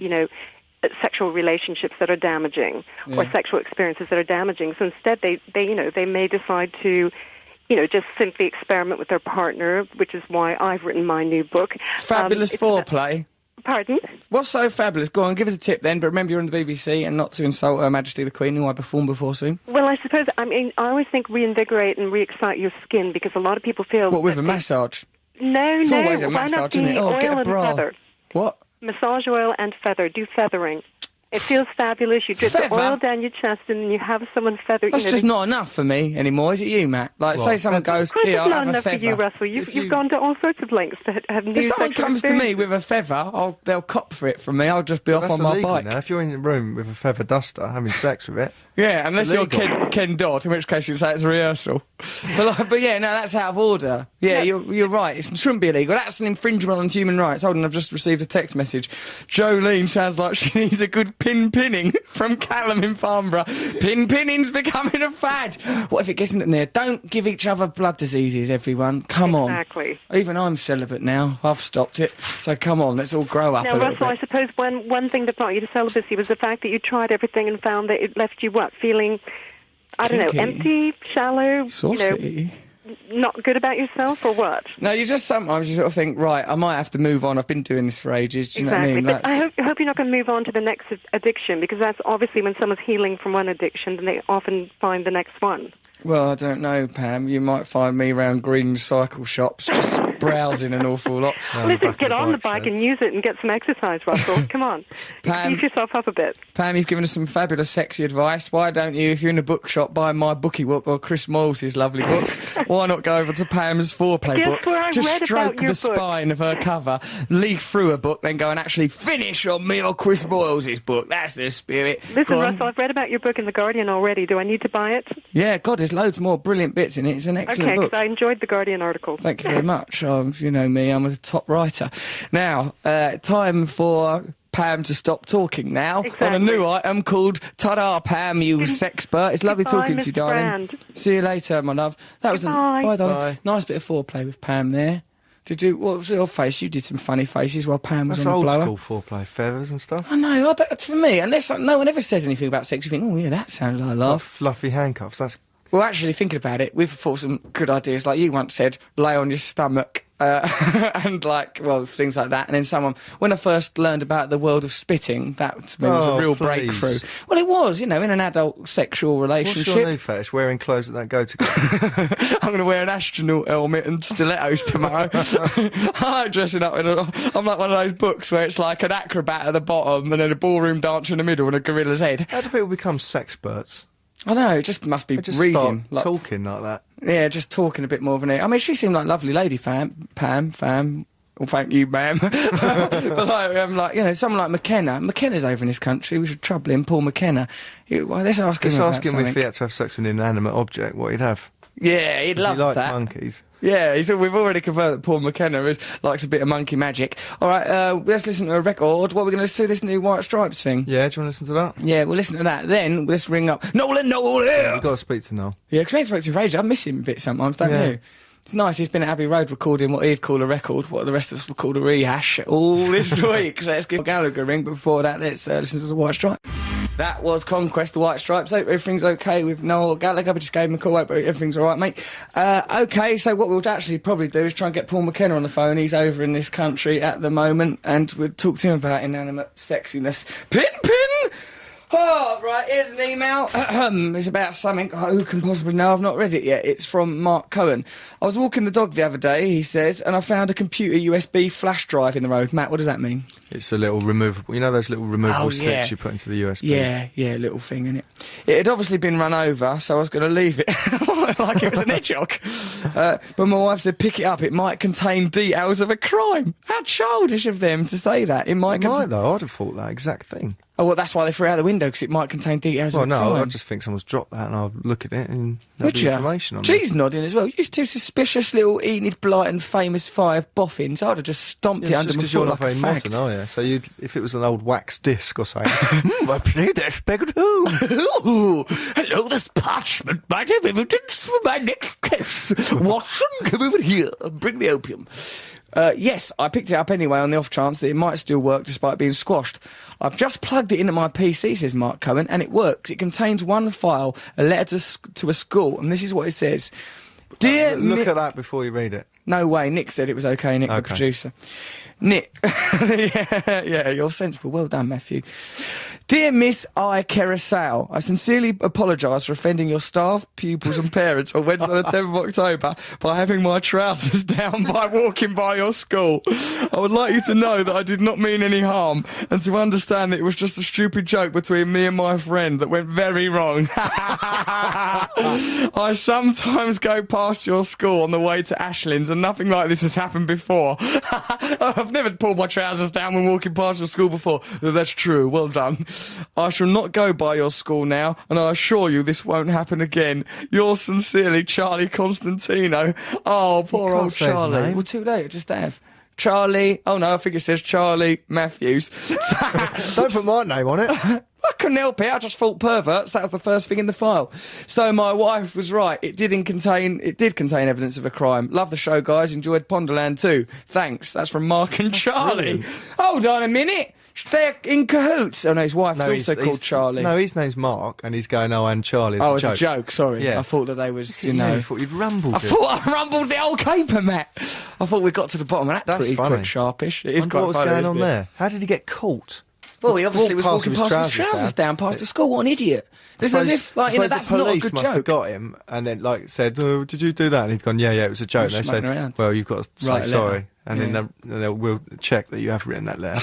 sexual relationships that are damaging or sexual experiences that are damaging. So instead, they may decide to, just simply experiment with their partner, which is why I've written my new book. Fabulous foreplay. Pardon? What's so fabulous? Go on, give us a tip then, but remember you're on the BBC and not to insult Her Majesty the Queen, who I performed before soon. Well, I suppose, I always think reinvigorate and re-excite your skin because a lot of people feel... What, with that a massage? No, It's no. always a Why not massage, isn't the it? Oh, oil get a and bra. feather? What? Massage oil and feather. Do feathering. It feels fabulous. You drip the Feather? oil down your chest and then you have someone feather... That's just not enough for me anymore, is it you, Matt? Like, say someone goes, Of course here, it's I'll not have a enough for feather. you, Russell. You've gone to all sorts of lengths to have new If someone sexual comes to me experiences. with a feather, they'll cop for it from me. I'll just be off That's on my illegal bike. now. If you're in the room with a feather duster having sex with it, Yeah, unless you're illegal. Ken Dodd, in which case you'd say it's a rehearsal. but yeah, no, that's out of order. Yeah, you're right. It shouldn't be illegal. That's an infringement on human rights. Hold on, I've just received a text message. Jolene sounds like she needs a good pinning from Callum in Farnborough. Pinning's becoming a fad. What if it gets in there? Don't give each other blood diseases, everyone. Come on. Exactly. Even I'm celibate now. I've stopped it. So come on, let's all grow up a Now, little Russell, I bit. suppose one thing that brought you to celibacy was the fact that you tried everything and found that it left you, feeling, I don't know, Kinky. empty, shallow, Saucy. not good about yourself, or what? No, you just sometimes you sort of think, right, I might have to move on. I've been doing this for ages. Do you know what I mean? But I hope you're not going to move on to the next addiction, because that's obviously when someone's healing from one addiction, then they often find the next one. Well, I don't know, Pam. You might find me around green cycle shops just browsing an awful lot. Listen, get on the bike and use it and get some exercise, Russell. Come on. Pam- Beef yourself up a bit. Pam, you've given us some fabulous sexy advice. Why don't you, if you're in a bookshop, buy my bookie book or Chris Morris's lovely book? Why not go over to Pam's foreplay Guess book? where I Just read stroke about your the book? spine of her cover, leaf through a book, then go and actually finish on me or Chris Boyles' book. That's the spirit. Listen, Go on. Russell, I've read about your book in The Guardian already. Do I need to buy it? Yeah, God, there's loads more brilliant bits in it. It's an excellent Okay, book. because I enjoyed The Guardian article. Thank you very much. You know me, I'm a top writer. Now, time for Pam to stop talking now on a Exactly. new item called Ta-da, Pam, you sexpert. It's lovely Goodbye, talking to you, Mr. darling. Brand. See you later, my love. That was Goodbye. bye, darling. Bye. Nice bit of foreplay with Pam there. What was your face? You did some funny faces while Pam was that's on the old blower. school foreplay, feathers and stuff. I know, for me, unless no one ever says anything about sex, you think, oh yeah, that sounds like a laugh. Fluffy handcuffs. That's Well, actually, thinking about it, we've thought some good ideas. Like you once said, lay on your stomach and things like that. And then when I first learned about the world of spitting, that to me was a real please. breakthrough. Well, it was, in an adult sexual what's relationship. your new fetish? Wearing clothes that don't go together. I'm going to wear an astronaut helmet and stilettos tomorrow. I like dressing up I'm like one of those books where it's like an acrobat at the bottom and then a ballroom dancer in the middle and a gorilla's head. How do people become sexperts? I know, it just must be They just reading. start talking like that. Yeah, just talking a bit more than it. I mean, she seemed like a lovely lady, Pam. Well, thank you, ma'am. But someone like McKenna. McKenna's over in this country. We should trouble him, Paul McKenna. Let's ask him Just about ask him something. if he had to have sex with an inanimate object, what he'd have. Yeah, he'd 'Cause love he likes that. monkeys. Yeah, we've already confirmed that Paul McKenna likes a bit of monkey magic. All right, let's listen to a record. What are we going to see this new White Stripes thing? Yeah, do you want to listen to that? Yeah, we'll listen to that. Then let's ring up Nolan. You've got to speak to Noel. Yeah, because we ain't spoken to him for ages. I miss him a bit sometimes, don't Yeah. you? It's nice. He's been at Abbey Road recording what he'd call a record, what the rest of us would call a rehash all this week. So let's give Gallagher a ring. But before that, let's listen to the White Stripes. That was Conquest, the White Stripes. Hope everything's okay with Noel Gallagher. We just gave him a call, but everything's all right, mate. OK, so what we'll actually probably do is try and get Paul McKenna on the phone. He's over in this country at the moment, and we'll talk to him about inanimate sexiness. Pin! Oh, right, here's an email. It's about something. Who can possibly know? I've not read it yet. It's from Mark Cohen. I was walking the dog the other day, he says, and I found a computer USB flash drive in the road. Matt, what does that mean? It's a little removable... You know those little removable sticks you put into the USB? Yeah, little thing, innit? It had obviously been run over, so I was going to leave it like it was an hedgehog. But my wife said, pick it up. It might contain details of a crime. How childish of them to say that. It might though. I'd have thought that exact thing. Oh, well, that's why they threw it out the window, because it might contain details of a crime. Well, no, I just think someone's dropped that and I'll look at it and there'll be information on it. She's nodding as well. You two suspicious little Enid Blyton famous 5 boffins. I'd have just stomped it under my foot like a fag. You're not very modern, are you? So if it was an old wax disc or something, I played that back at home. Hello, this parchment might have evidence for my next case. Watson, come over here and bring the opium. Yes, I picked it up anyway on the off chance that it might still work despite being squashed. I've just plugged it into my PC, says Mark Cohen, and it works. It contains one file, a letter to a school, and this is what it says. Dear Look at that before you read it. No way, Nick said it was okay, Nick, the producer. Nick, yeah, you're sensible. Well done, Matthew. Dear Miss I. Carousel, I sincerely apologise for offending your staff, pupils and parents on Wednesday the 10th of October by having my trousers down by walking by your school. I would like you to know that I did not mean any harm and to understand that it was just a stupid joke between me and my friend that went very wrong. I sometimes go past your school on the way to Ashlands and nothing like this has happened before. I've never pulled my trousers down when walking past your school before. That's true, well done. I shall not go by your school now, and I assure you this won't happen again. Yours sincerely, Charlie Constantino. Oh, poor old Charlie. Well, too late, just have. Charlie, oh no, I think it says Charlie Matthews. Don't put my name on it. I couldn't help it, I just thought perverts, that was the first thing in the file. So my wife was right, it did contain evidence of a crime. Love the show, guys, enjoyed Ponderland too. Thanks, that's from Mark and Charlie. Hold on a minute, they're in cahoots. Oh no, his wife's also called Charlie. No, his name's Mark, and he's going, and Charlie. It's a joke, sorry. Yeah. I thought that they was, you know. You thought you'd rumbled it. I thought I rumbled the old caper, Matt. I thought we got to the bottom of that. That's pretty funny. Quick, sharpish. It is quite funny. What was going on there? How did he get caught? Well, he obviously was walking past his trousers down past the school. What an idiot. This is as if, like, you know, that's not a good joke. The police must have got him and then, like, said, oh, did you do that? And he'd gone, yeah, it was a joke. And they said, well, you've got to say sorry. And then we'll check that you have written that letter.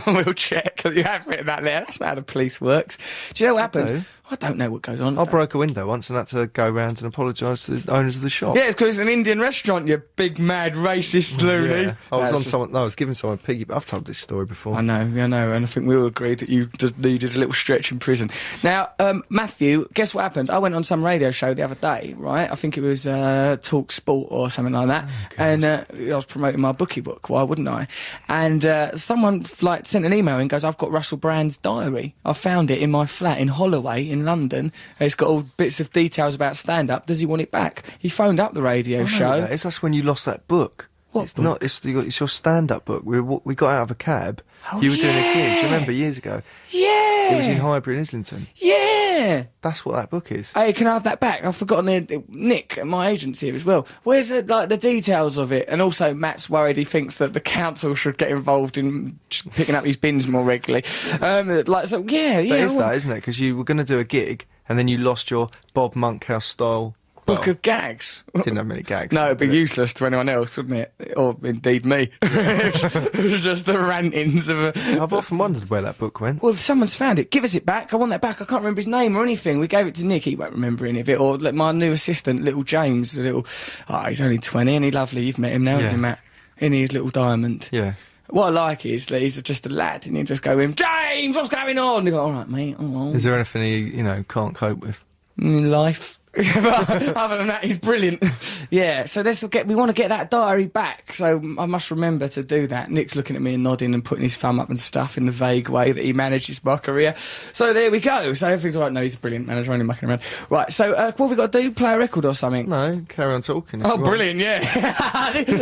We'll check that you have written that letter. That's not how the police works. Do you know what happened? I don't know what goes on. I broke a window once and had to go round and apologise to the owners of the shop. Yeah, it's because it's an Indian restaurant, you big, mad, racist loony. Yeah. I was giving someone piggy... I've told this story before. I know, and I think we all agreed that you just needed a little stretch in prison. Now, Matthew, guess what happened? I went on some radio show the other day, right? I think it was Talk Sport or something like that. And I was promoting my bookie book. Why wouldn't I? And someone sent an email and goes, I've got Russell Brand's diary. I found it in my flat in Holloway in London. It's got all bits of details about stand-up. Does he want it back? He phoned up the radio show. That's when you lost that book. What book? It's your stand-up book. We got out of a cab. You were doing a gig. Do you remember years ago? Yeah. It was in Highbury in Islington. Yeah. That's what that book is. Hey, can I have that back? I've forgotten Nick at my agency here as well. Where's the details of it? And also, Matt's worried he thinks that the council should get involved in just picking up his bins more regularly. That is that, isn't it? Because you were going to do a gig and then you lost your Bob Monkhouse style book of gags. Didn't have many gags. No, it'd be useless to anyone else, wouldn't it? Or indeed me. It was just the rantings of I've often wondered where that book went. Well, someone's found it. Give us it back. I want that back. I can't remember his name or anything. We gave it to Nick. He won't remember any of it. Or my new assistant, little James. He's only 20 and he's lovely. You've met him now, haven't you, Matt? And he's little diamond. Yeah. What I like is that he's just a lad and you just go in, James, what's going on? And you go, all right, mate. Oh. Is there anything he, can't cope with? In life. But other than that, he's brilliant. Yeah, so we want to get that diary back, so I must remember to do that. Nick's looking at me and nodding and putting his thumb up and stuff in the vague way that he manages my career. So there we go. So everything's all right. No, he's a brilliant manager, only mucking around. Right, so what have we got to do? Play a record or something? No, carry on talking. Oh, brilliant, yeah.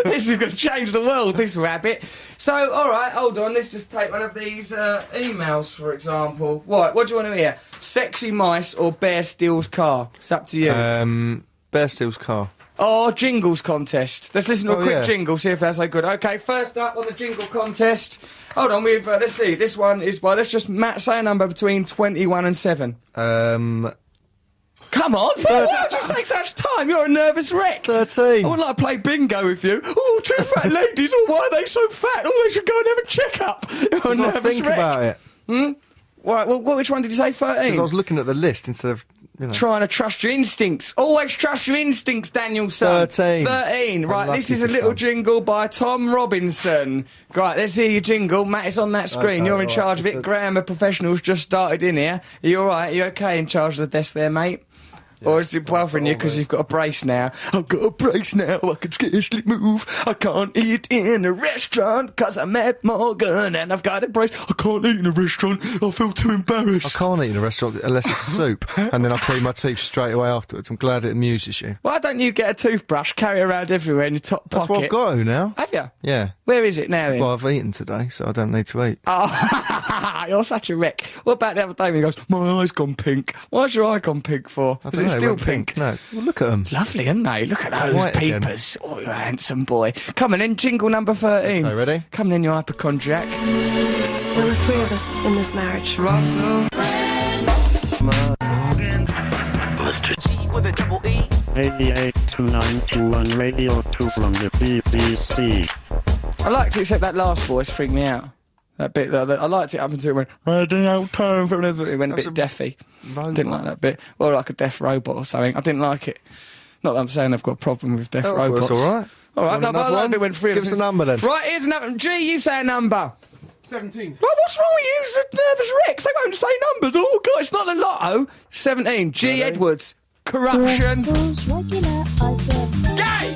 This is going to change the world, this rabbit. So, all right, hold on. Let's just take one of these emails, for example. What do you want to hear? Sexy Mice or Bear Steals Car? It's up to you. Bear Steals Car. Oh, Jingles contest. Let's listen to a quick jingle, see if that's so good. OK, first up on the Jingle contest. Hold on, let's see. This one is let's just say a number between 21 and 7. Come on, why do you take such time? You're a nervous wreck. 13. I would like to play bingo with you. Oh, 2 fat ladies. Oh, why are they so fat? Oh, they should go and have a check-up. You're a nervous think wreck. about it. Right, well, which one did you say, 13? Because I was looking at the list instead of... Trying to trust your instincts. Always trust your instincts, Danielson. 13. Right, this is a little jingle by Tom Robinson. Right, let's hear your jingle. Matt, it's on that screen. You're in charge of it. Graham, a professional's just started in here. Are you all right? Are you OK in charge of the desk there, mate? Yeah, or is it bothering you because you've got a brace now? I've got a brace now, I can scarcely move. I can't eat in a restaurant because I'm at Morgan and I've got a brace. I can't eat in a restaurant, I feel too embarrassed. I can't eat in a restaurant unless it's soup, and then I clean my teeth straight away afterwards. I'm glad it amuses you. Why don't you get a toothbrush, carry around everywhere in your top pocket? That's what I've got to now. Have you? Yeah. Where is it now? Well, I've eaten today, so I don't need to eat. Oh, you're such a wreck. What about the other day when he goes, my eye's gone pink? Why's your eye gone pink for? Is it still pink? No, well, look at them. Lovely, aren't they? Look at those peepers. Again. Oh, you're a handsome boy. Come on in, jingle number 13. Okay, ready? Come on in, you hypochondriac. There were 3 of us in this marriage. Russell. Mustard with a double E. 88 to 91 Radio 2 from the BBC. I liked it, except that last voice freaked me out. That bit, I liked it up until it went, it went a bit deafy. Didn't like that bit. Or like a deaf robot or something. I didn't like it. Not that I'm saying I've got a problem with deaf robots. That's all right. All right, no, but I like it when 3 of us... Give us a number then. Right, here's a number. G, you say a number. 17. Well, what's wrong with you, nervous wrecks? They won't say numbers. Oh, God, it's not a lotto. 17. G. Ready? Edwards. Corruption. Gay!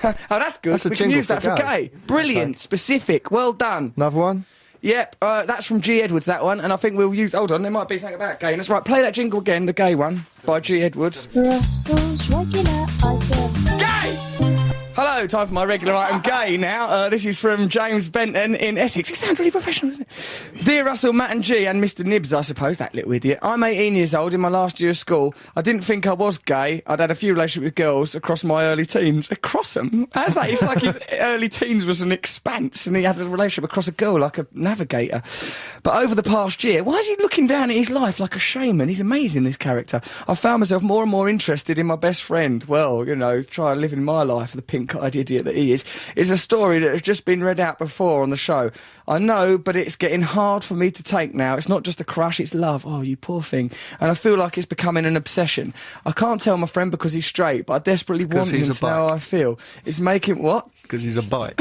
Oh, that's good. We can use that for gay. Brilliant. Okay. Specific. Well done. Another one? Yep, that's from G. Edwards, that one, and I think we'll use... Hold on, there might be something about gay. That's right, play that jingle again, the gay one, by G. Edwards. Russell's regular item. Gay! Hello, time for my regular item gay now. This is from James Benton in Essex. It sounds really professional, doesn't it? Dear Russell, Matt and G and Mr Nibs, I suppose, that little idiot. I'm 18 years old in my last year of school. I didn't think I was gay. I'd had a few relationships with girls across my early teens. Across them? How's that? It's like his early teens was an expanse and he had a relationship across a girl like a navigator. But over the past year, why is he looking down at his life like a shaman? He's amazing, this character. I found myself more and more interested in my best friend. Well, you know, try living my life, the pink-eyed idiot that he is. It's a story that has just been read out before on the show. I know, but it's getting hard for me to take now. It's not just a crush, it's love. Oh, you poor thing. And I feel like it's becoming an obsession. I can't tell my friend because he's straight, but I desperately want him to know how I feel. It's making... What? Because he's a bike.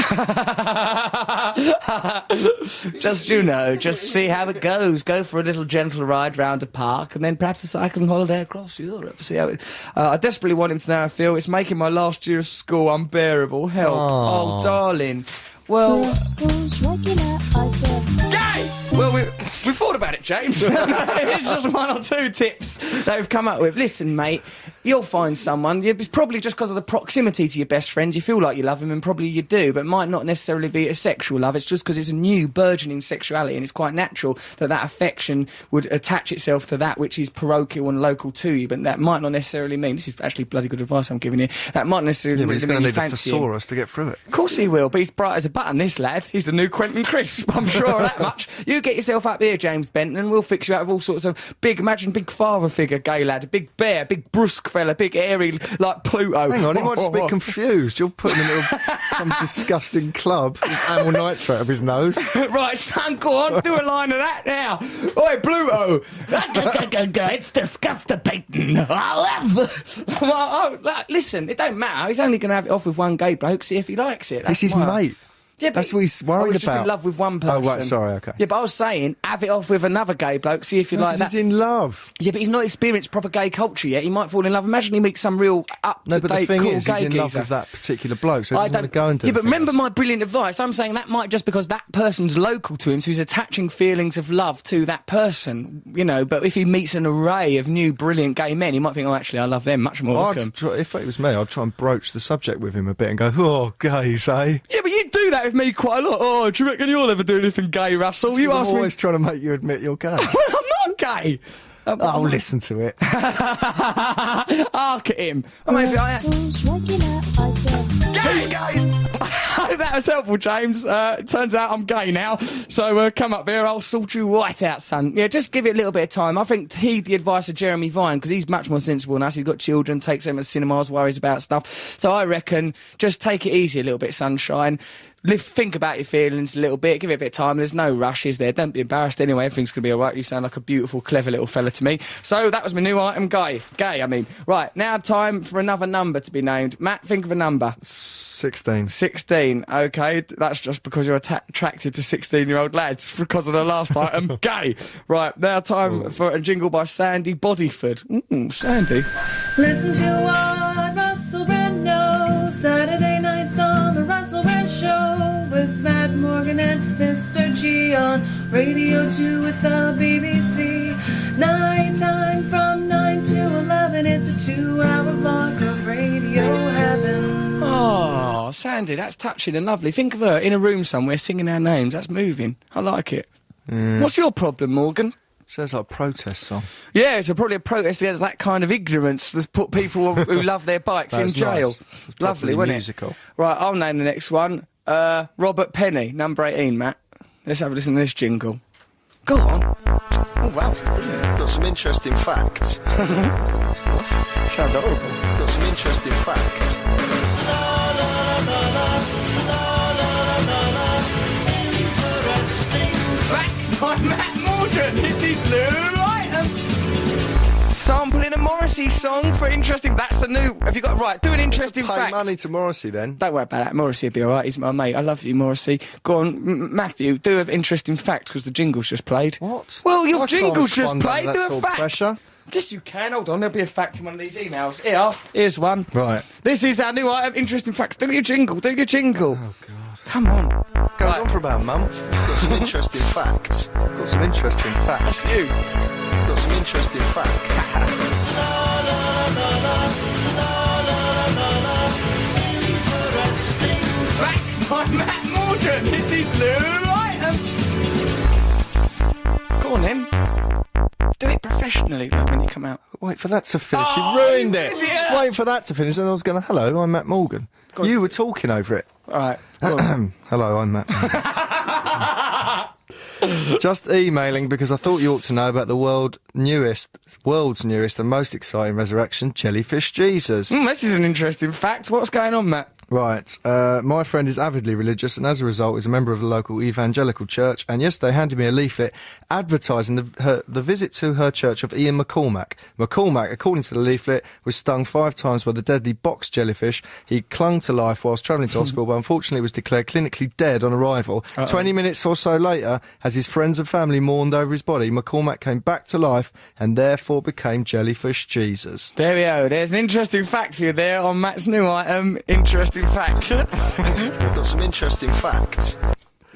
Just, you know, just see how it goes. Go for a little gentle ride round a park and then perhaps a cycling holiday across Europe. See how it... I desperately want him to know how I feel. It's making my last year of school unbearable. Help. Oh, darling. Well... Gay! Well, we thought about it, James. It's just 1 or 2 tips that we've come up with. Listen, mate, you'll find someone. It's probably just because of the proximity to your best friend. You feel like you love him, and probably you do, but it might not necessarily be a sexual love. It's just because it's a new, burgeoning sexuality, and it's quite natural that that affection would attach itself to that which is parochial and local to you, but that might not necessarily mean... This is actually bloody good advice I'm giving you. That might necessarily mean... Yeah, but he's going to need a thesaurus to get through it. Of course he will, but he's bright as a button, this lad. He's the new Quentin Crisp, I'm sure of that much. You get yourself up here, James Benton, and we'll fix you out of all sorts of big, imagine big father figure gay lad, a big bear, big brusque fella, big airy like Pluto. Hang on, he might just be confused. You'll put him in some disgusting club with amyl nitrate up his nose. Right, son, go on, do a line of that now. Oi, Pluto. It's disgusting. Listen, it don't matter. He's only going to have it off with one gay bloke, see if he likes it. It's his mate. Yeah, but That's what he's worried I was just about. in love with one person. Oh, right, sorry, okay. Yeah, but I was saying, have it off with another gay bloke, see if you like that. He's in love. Yeah, but he's not experienced proper gay culture yet. He might fall in love. Imagine he meets some real up-to-date, No, but the thing cool is, gay he's in love geezer. with that particular bloke, so he doesn't want to go and do Yeah, but anything remember else. my brilliant advice. I'm saying that might just because that person's local to him, so he's attaching feelings of love to that person, you know. But if he meets an array of new brilliant gay men, he might think, oh, actually, I love them much more. If it was me, I'd try and broach the subject with him a bit and go, oh, gays, eh? Yeah, but you do that with me quite a lot. Oh, do you reckon you'll ever do anything gay, Russell? You I'm ask me. always trying to make you admit you're gay. Well, I'm not gay. Oh, listen to it. Arc at him. Or maybe I am. Russell's regular item. I hope that was helpful, James. It turns out I'm gay now. So come up here, I'll sort you right out, son. Yeah, just give it a little bit of time. I think heed the advice of Jeremy Vine, because he's much more sensible than us. He's got children, takes them to cinemas, worries about stuff. So I reckon just take it easy a little bit, sunshine. Think about your feelings a little bit, give it a bit of time. There's no rush, is there? Don't be embarrassed anyway, everything's going to be all right. You sound like a beautiful, clever little fella to me. So that was my new item, gay, I mean. Right, now time for another number to be named. Matt, think of a number. 16. 16, OK, that's just because you're attracted to 16-year-old lads because of the last item, gay. Right, now time for a jingle by Sandy Bodyford. Sandy. Listen to what Russell Brand knows. Saturday nights on the Russell Brand Show with Matt Morgan and Mr. G on Radio 2. It's the BBC. Nighttime from 9 to 11. It's a 2-hour block of radio heaven. Oh, Sandy, that's touching and lovely. Think of her in a room somewhere singing our names. That's moving. I like it. What's your problem, Morgan? Sounds like a protest song. Yeah, it's probably a protest against that kind of ignorance that's put people who love their bikes in jail. Nice. Lovely, wasn't musical. it? Right, I'll name the next one. Robert Penny, number 18, Matt. Let's have a listen to this jingle. Go on. Oh, wow, this is brilliant. Got some interesting facts. Sounds horrible. Got some interesting facts. Facts by Matt Morgan. This is new item. Sampling a Morrissey song for interesting. That's the new. Have you got right? Do an interesting Pay fact. money to Morrissey then. Don't worry about that. Morrissey will be all right. He's my mate. I love you, Morrissey. Go on, Matthew. Do an interesting fact because the jingle's just played. What? Well, your I jingle's can't just respond played. under Do that a sort of fact. pressure. Yes, you can. Hold on. There'll be a fact in one of these emails. Here's one. Right. This is our new item. Interesting facts. Do your jingle. Do your jingle. Oh, God. Come on. Goes Right. on for about a month. Got some interesting facts. Got some interesting facts. That's you. Got some interesting facts. Facts by Matt Morgan. This is new item. Go on then. Do it professionally like when you come out. Wait for that to finish. Oh, you ruined you it. idiot. Just waiting for that to finish, and I was going, hello, I'm Matt Morgan. on. You were talking over it. All right. Go on. Hello, I'm Matt Morgan. Just emailing because I thought you ought to know about the world's newest and most exciting resurrection, Jellyfish Jesus. This is an interesting fact. What's going on, Matt? Right, my friend is avidly religious and as a result is a member of the local evangelical church, and yesterday handed me a leaflet advertising the visit to her church of Ian McCormack. McCormack, according to the leaflet, was stung 5 times by the deadly box jellyfish. He clung to life whilst travelling to hospital, but unfortunately was declared clinically dead on arrival. 20 minutes or so later, as his friends and family mourned over his body, McCormack came back to life and therefore became Jellyfish Jesus. There we go. There's an interesting fact for you there on Matt's new item. Interesting fact. Got some interesting facts.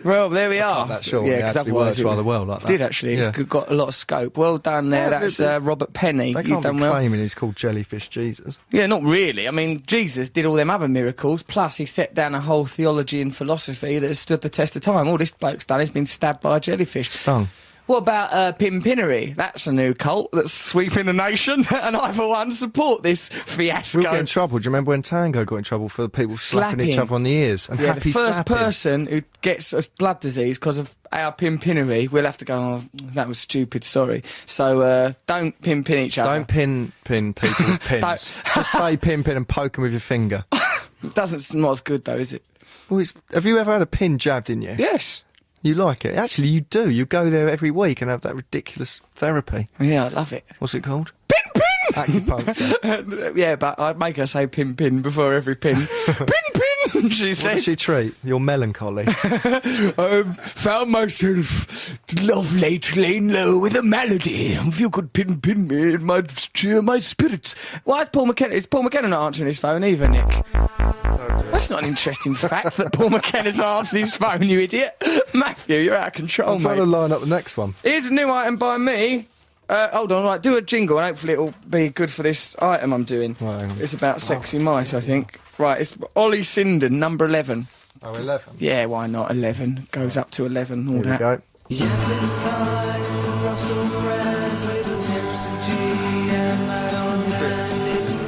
Well, there we are. That's sure. Yeah, It 'cause actually otherwise works it rather well like that. Did actually. Yeah. It's got a lot of scope. Well done there. Yeah, That's but- Robert Penny. They You've can't done be well. claiming he's called Jellyfish Jesus. Yeah, not really. I mean, Jesus did all them other miracles, plus he set down a whole theology and philosophy that has stood the test of time. All this bloke's done is been stabbed by a jellyfish. Stung. What about pimpinery? That's a new cult that's sweeping the nation, and I, for one, support this fiasco. We'll get in trouble. Do you remember when Tango got in trouble for the people slapping each Slapping. other on the ears? And Yeah, happy the first slapping? person who gets a blood disease because of our pimpinery, we'll have to go, oh, that was stupid, sorry. So don't pimpin each other. Don't pin people with pins. Just say pin and poke them with your finger. It's not as good, though, is it? Well, have you ever had a pin jabbed in you? Yes. You like it? Actually, you do. You go there every week and have that ridiculous therapy. Yeah, I love it. What's it called? Pin! Acupuncture. Yeah, but I'd make her say pin before every pin. Pin! She says. What does she treat? Your melancholy. Found myself love late, laying low with a melody. If you could pin me, it might cheer my spirits. Why is Paul McKenna? Is Paul McKenna not answering his phone either, Nick? That's not an interesting fact that Paul McKenna's not answering his phone, you idiot. Matthew, you're out of control, I'm trying to line up the next one. Here's a new item by me. Hold on, right, do a jingle and hopefully it'll be good for this item I'm doing. Right. It's about sexy mice, I think. Right, it's Ollie Sinden, number 11. Oh, 11? Yeah, why not? 11. Goes up to 11, all Here that. we go. Yes, it's time for Russell Brand with the lips of G and light on hand. It's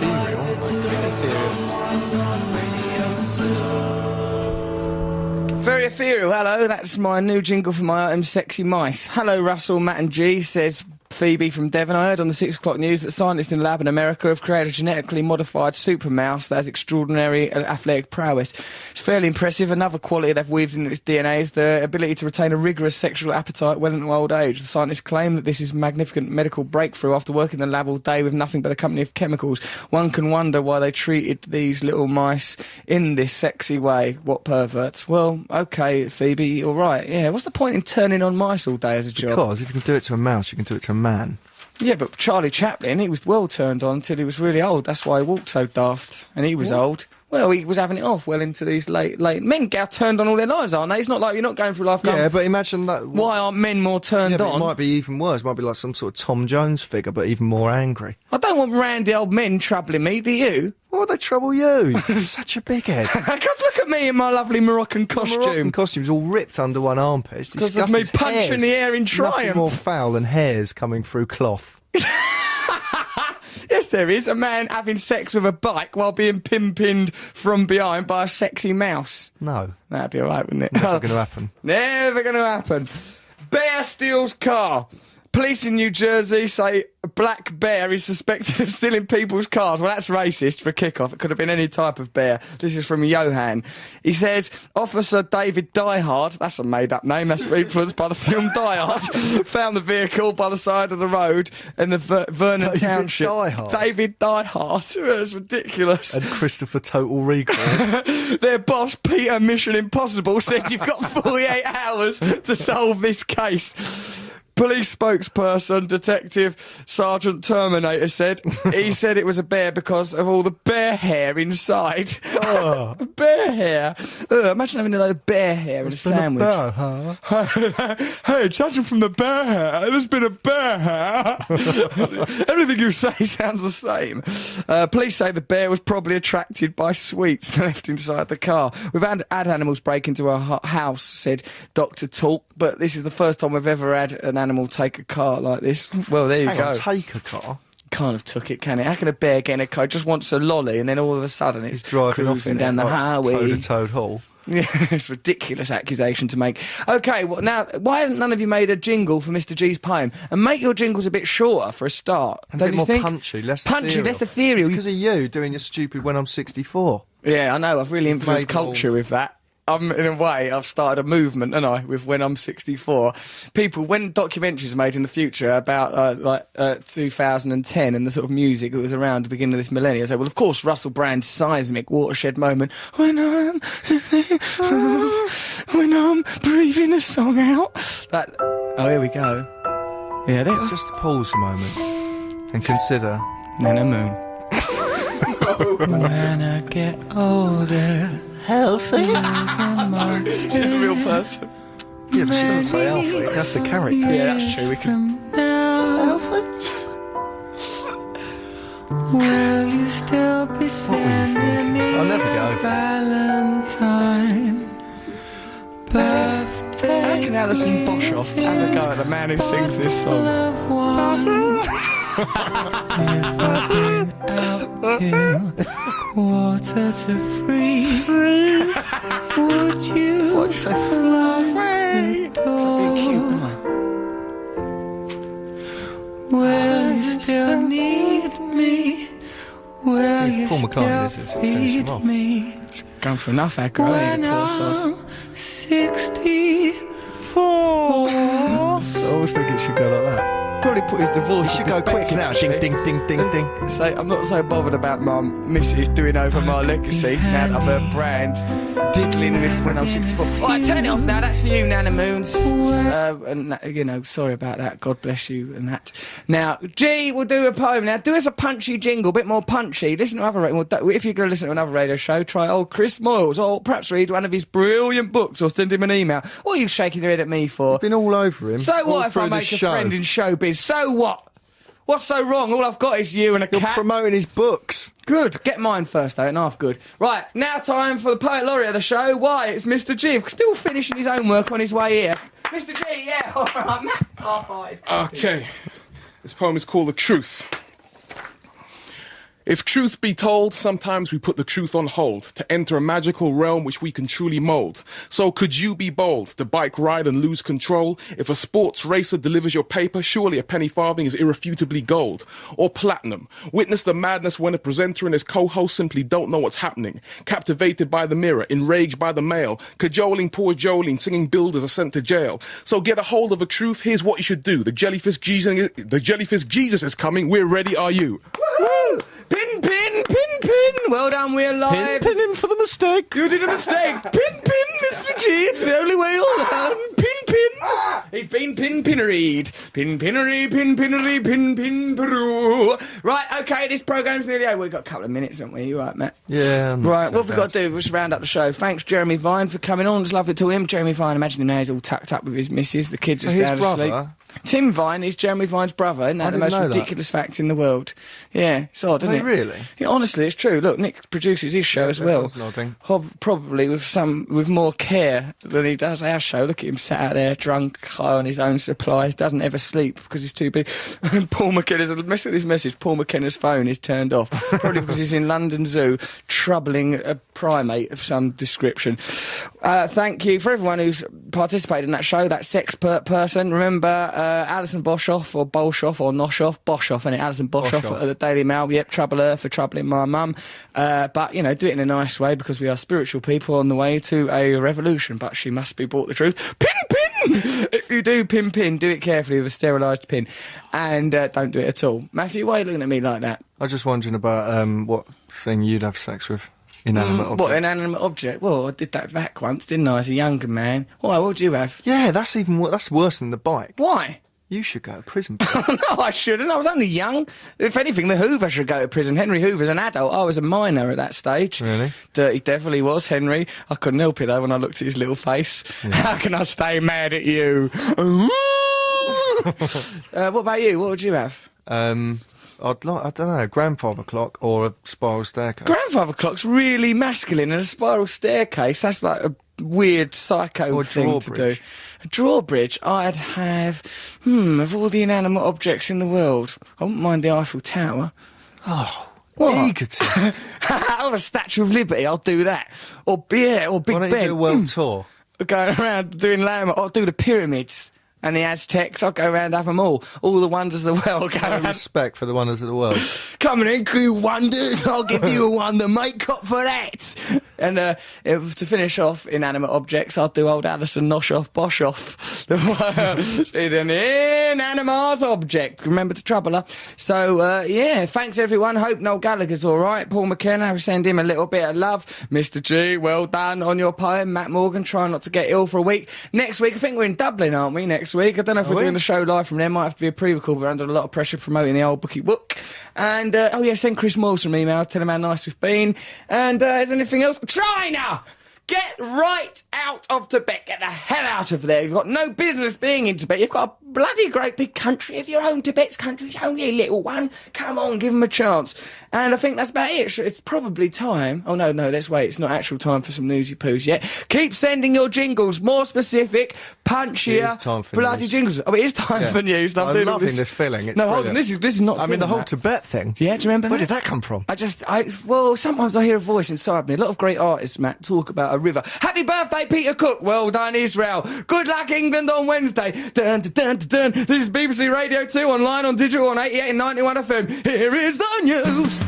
Very ethereal, hello, that's my new jingle for my item, Sexy Mice. Hello, Russell, Matt and G, says Phoebe from Devon. I heard on the 6 o'clock news that scientists in a lab in America have created a genetically modified super mouse that has extraordinary athletic prowess. It's fairly impressive. Another quality they've weaved into its DNA is the ability to retain a rigorous sexual appetite well into old age. The scientists claim that this is a magnificent medical breakthrough. After working in the lab all day with nothing but a company of chemicals, one can wonder why they treated these little mice in this sexy way. What perverts. Well, OK, Phoebe, you're right. Yeah, what's the point in turning on mice all day as a job? Because if you can do it to a mouse, you can do it to a man. Yeah, but Charlie Chaplin, he was well turned on until he was really old. That's why he walked so daft. And he was old. Well, he was having it off well into these late... Men get turned on all their lives, aren't they? It's not like you're not going through life going... Yeah, but imagine that... Why aren't men more turned on? It might be even worse. It might be like some sort of Tom Jones figure, but even more angry. I don't want randy old men troubling me, do you? Why would they trouble you? You're such a big head. Because look at me in my lovely Moroccan costume. Moroccan costume's all ripped under one armpit. It's because of me punching the air in triumph. Nothing more foul than hairs coming through cloth. Yes, there is. A man having sex with a bike while being pimped from behind by a sexy mouse. No. That'd be alright, wouldn't it? Never going to happen. Never going to happen. Bear steals car. Police in New Jersey say a black bear is suspected of stealing people's cars. Well, that's racist for a kick-off. It could have been any type of bear. This is from Johan. He says, Officer David Diehard, that's a made-up name, that's influenced by the film Die Hard, found the vehicle by the side of the road in the Vernon Township. David Diehard. That's ridiculous. And Christopher Total Recall. Their boss, Peter Mission Impossible, said you've got 48 hours to solve this case. Police spokesperson, Detective Sergeant Terminator said, he said it was a bear because of all the bear hair inside. Oh. Bear hair. Imagine having a load of bear hair in a sandwich. Bear hair. Hey, judging from the bear hair, there's been a bear hair. Everything you say sounds the same. Police say the bear was probably attracted by sweets left inside the car. We've had animals break into our house, said Dr. Talk, but this is the first time we've ever had an animal take a car like this. Well, there you go. Take a car? Kind of took it, can it? How can a bear get in a car? It just wants a lolly, and then all of a sudden it's driving cruising off down the highway. Toad Hall. Yeah, it's a ridiculous accusation to make. OK, well, now, why hasn't none of you made a jingle for Mr. G's poem? And make your jingles a bit shorter for a start. A bit more punchy, less ethereal. Less ethereal. It's because of you doing your stupid When I'm 64. Yeah, I know. I've really influenced culture with that. In a way, I've started a movement, haven't I, with When I'm 64. People, when documentaries are made in the future about 2010 and the sort of music that was around at the beginning of this millennium, I say, well, of course, Russell Brand's seismic watershed moment, when I'm breathing a song out. That. Oh, here we go. Yeah, there. Just pause a moment and consider. Then a moon. When I get older. Healthy. She's a real person. Yeah, but she doesn't say Alfie. That's the character. Yeah, that's true. We can. Alfie. Will you still be standing me? I'll never get over Valentine. Birthday. How can Alison Boshoff have a go at the man who sings this song? If I've been out till 2:45, would you What'd you say? lock the door? Will you still need me? Will you Paul McCartney still feed me? It's going for enough aggro, ain't it, poor sod? 64. I always think it should go like that. Probably put his divorce. You should go quick now. Ding, ding, ding, ding, ding. So I'm not so bothered about my missus doing over my legacy now that I've heard Brand diddling with when I'm 64. Right, turn it off now. That's for you, Nana Moons. And sorry about that. God bless you and that. Now, G, we'll do a poem now. Do us a punchy jingle, a bit more punchy. Listen to other if you're going to listen to another radio show, try old Chris Moyles, or perhaps read one of his brilliant books, or send him an email. What are you shaking your head at me for? You've been all over him. So what if I make a friend in showbiz? So what? What's so wrong? All I've got is you and a cat. You're promoting his books. Good. Get mine first, though, and half good. Right, now time for the Poet Laureate of the show. Why? It's Mr. G. Still finishing his homework on his way here. Mr. G, yeah. All right, Matt. Half five. Okay. This poem is called The Truth. If truth be told, sometimes we put the truth on hold to enter a magical realm which we can truly mold. So could you be bold to bike ride and lose control? If a sports racer delivers your paper, surely a penny farthing is irrefutably gold. Or platinum. Witness the madness when a presenter and his co-host simply don't know what's happening. Captivated by the mirror, enraged by the male, cajoling poor Jolene, singing builders are sent to jail. So get a hold of a truth, here's what you should do. The Jellyfish Jesus is coming, we're ready, are you? Woohoo! Pin, pin, pin, pin. Well done, we're live. Pin him for the mistake. You did a mistake. Pin, pin, Mr. G. It's the only way you'll learn. Pin, pin. He's been pin-pinneried. Pin-pinnery, pin-pinnery, pin-pin-peroo. Right, OK, this programme's nearly over. We've got a couple of minutes, haven't we? You right, Matt? Yeah. Right, what have we got to do? We'll just round up the show. Thanks, Jeremy Vine, for coming on. It's lovely to him. Jeremy Vine, imagine him now, he's all tucked up with his missus. The kids are sound asleep. Tim Vine is Jeremy Vine's brother. Isn't that the most ridiculous fact in the world? Yeah, it's odd, isn't it? Really? Yeah, honestly, it's true. Look, Nick produces his show as well. Probably with more care than he does our show. Look at him sat out there drunk, high on his own supplies, doesn't ever sleep because he's too big. And Paul McKenna's, listen to this message, Paul McKenna's phone is turned off. Probably because he's in London Zoo troubling a primate of some description. Thank you for everyone who's participated in that show, that sexpert person. Remember, Alison Boshoff, or Bolshoff, or Noshoff, Boshoff, and Alison Boshoff at the Daily Mail. Yep, trouble her for troubling my mum. But, you know, do it in a nice way because we are spiritual people on the way to a revolution. But she must be brought the truth. Pin, pin! If you do pin, do it carefully with a sterilised pin. And don't do it at all. Matthew, why are you looking at me like that? I was just wondering about what thing you'd have sex with. Inanimate object. What, inanimate object? Well, I did that vac once, didn't I, as a younger man? Why, what would you have? Yeah, that's worse than the bike. Why? You should go to prison. No, I shouldn't. I was only young. If anything, the Hoover should go to prison. Henry Hoover's an adult. I was a minor at that stage. Really? Dirty devil he was, Henry. I couldn't help it, though, when I looked at his little face. Yeah. How can I stay mad at you? What about you? What would you have? I don't know, grandfather clock or a spiral staircase. Grandfather clock's really masculine, and a spiral staircase, that's like a weird psycho thing to do. A drawbridge, I'd have, of all the inanimate objects in the world, I wouldn't mind the Eiffel Tower. Oh, what? Egotist. Or a Statue of Liberty, I'll do that. Or Big Ben. Why don't you do a world tour? Going around doing landmark, I'll do the pyramids. And the Aztecs, I'll go around, have them all the wonders of the world. No respect for the wonders of the world. Coming in, you wonders, I'll give you a wonder, make up for that. And to finish off inanimate objects, I'll do old Alison Noshoff Boshoff. She's an inanimate object. Remember to trouble her. So, yeah, thanks everyone. Hope Noel Gallagher's all right. Paul McKenna, send him a little bit of love. Mr. G, well done on your poem. Matt Morgan, try not to get ill for a week. Next week, I think we're in Dublin, aren't we, next week? I don't know if we're doing the show live from there. Might have to be a pre-record. We're under a lot of pressure promoting the old bookie book. And, send Chris Moyles some emails. Tell him how nice we've been. And, is there anything else? China! Get right out of Tibet. Get the hell out of there. You've got no business being in Tibet. You've got a bloody great big country of your own. Tibet's country. It's only a little one. Come on, give them a chance. And I think that's about it. It's probably time. Oh, no, let's wait. It's not actual time for some newsy poos yet. Keep sending your jingles. More specific, punchier, it is time for bloody news. jingles. Oh, it is time for news. I'm loving this feeling. It's hold on. This is not. I mean, the whole Tibet thing. Yeah, do you remember Where that? did that come from? Well, sometimes I hear a voice inside me. A lot of great artists, Matt, talk about a river. Happy birthday, Peter Cook. Well done, Israel. Good luck, England, on Wednesday. Dun, dun, dun, dun, dun. This is BBC Radio 2, online, on digital, on 88 and 91 FM. Here is the news.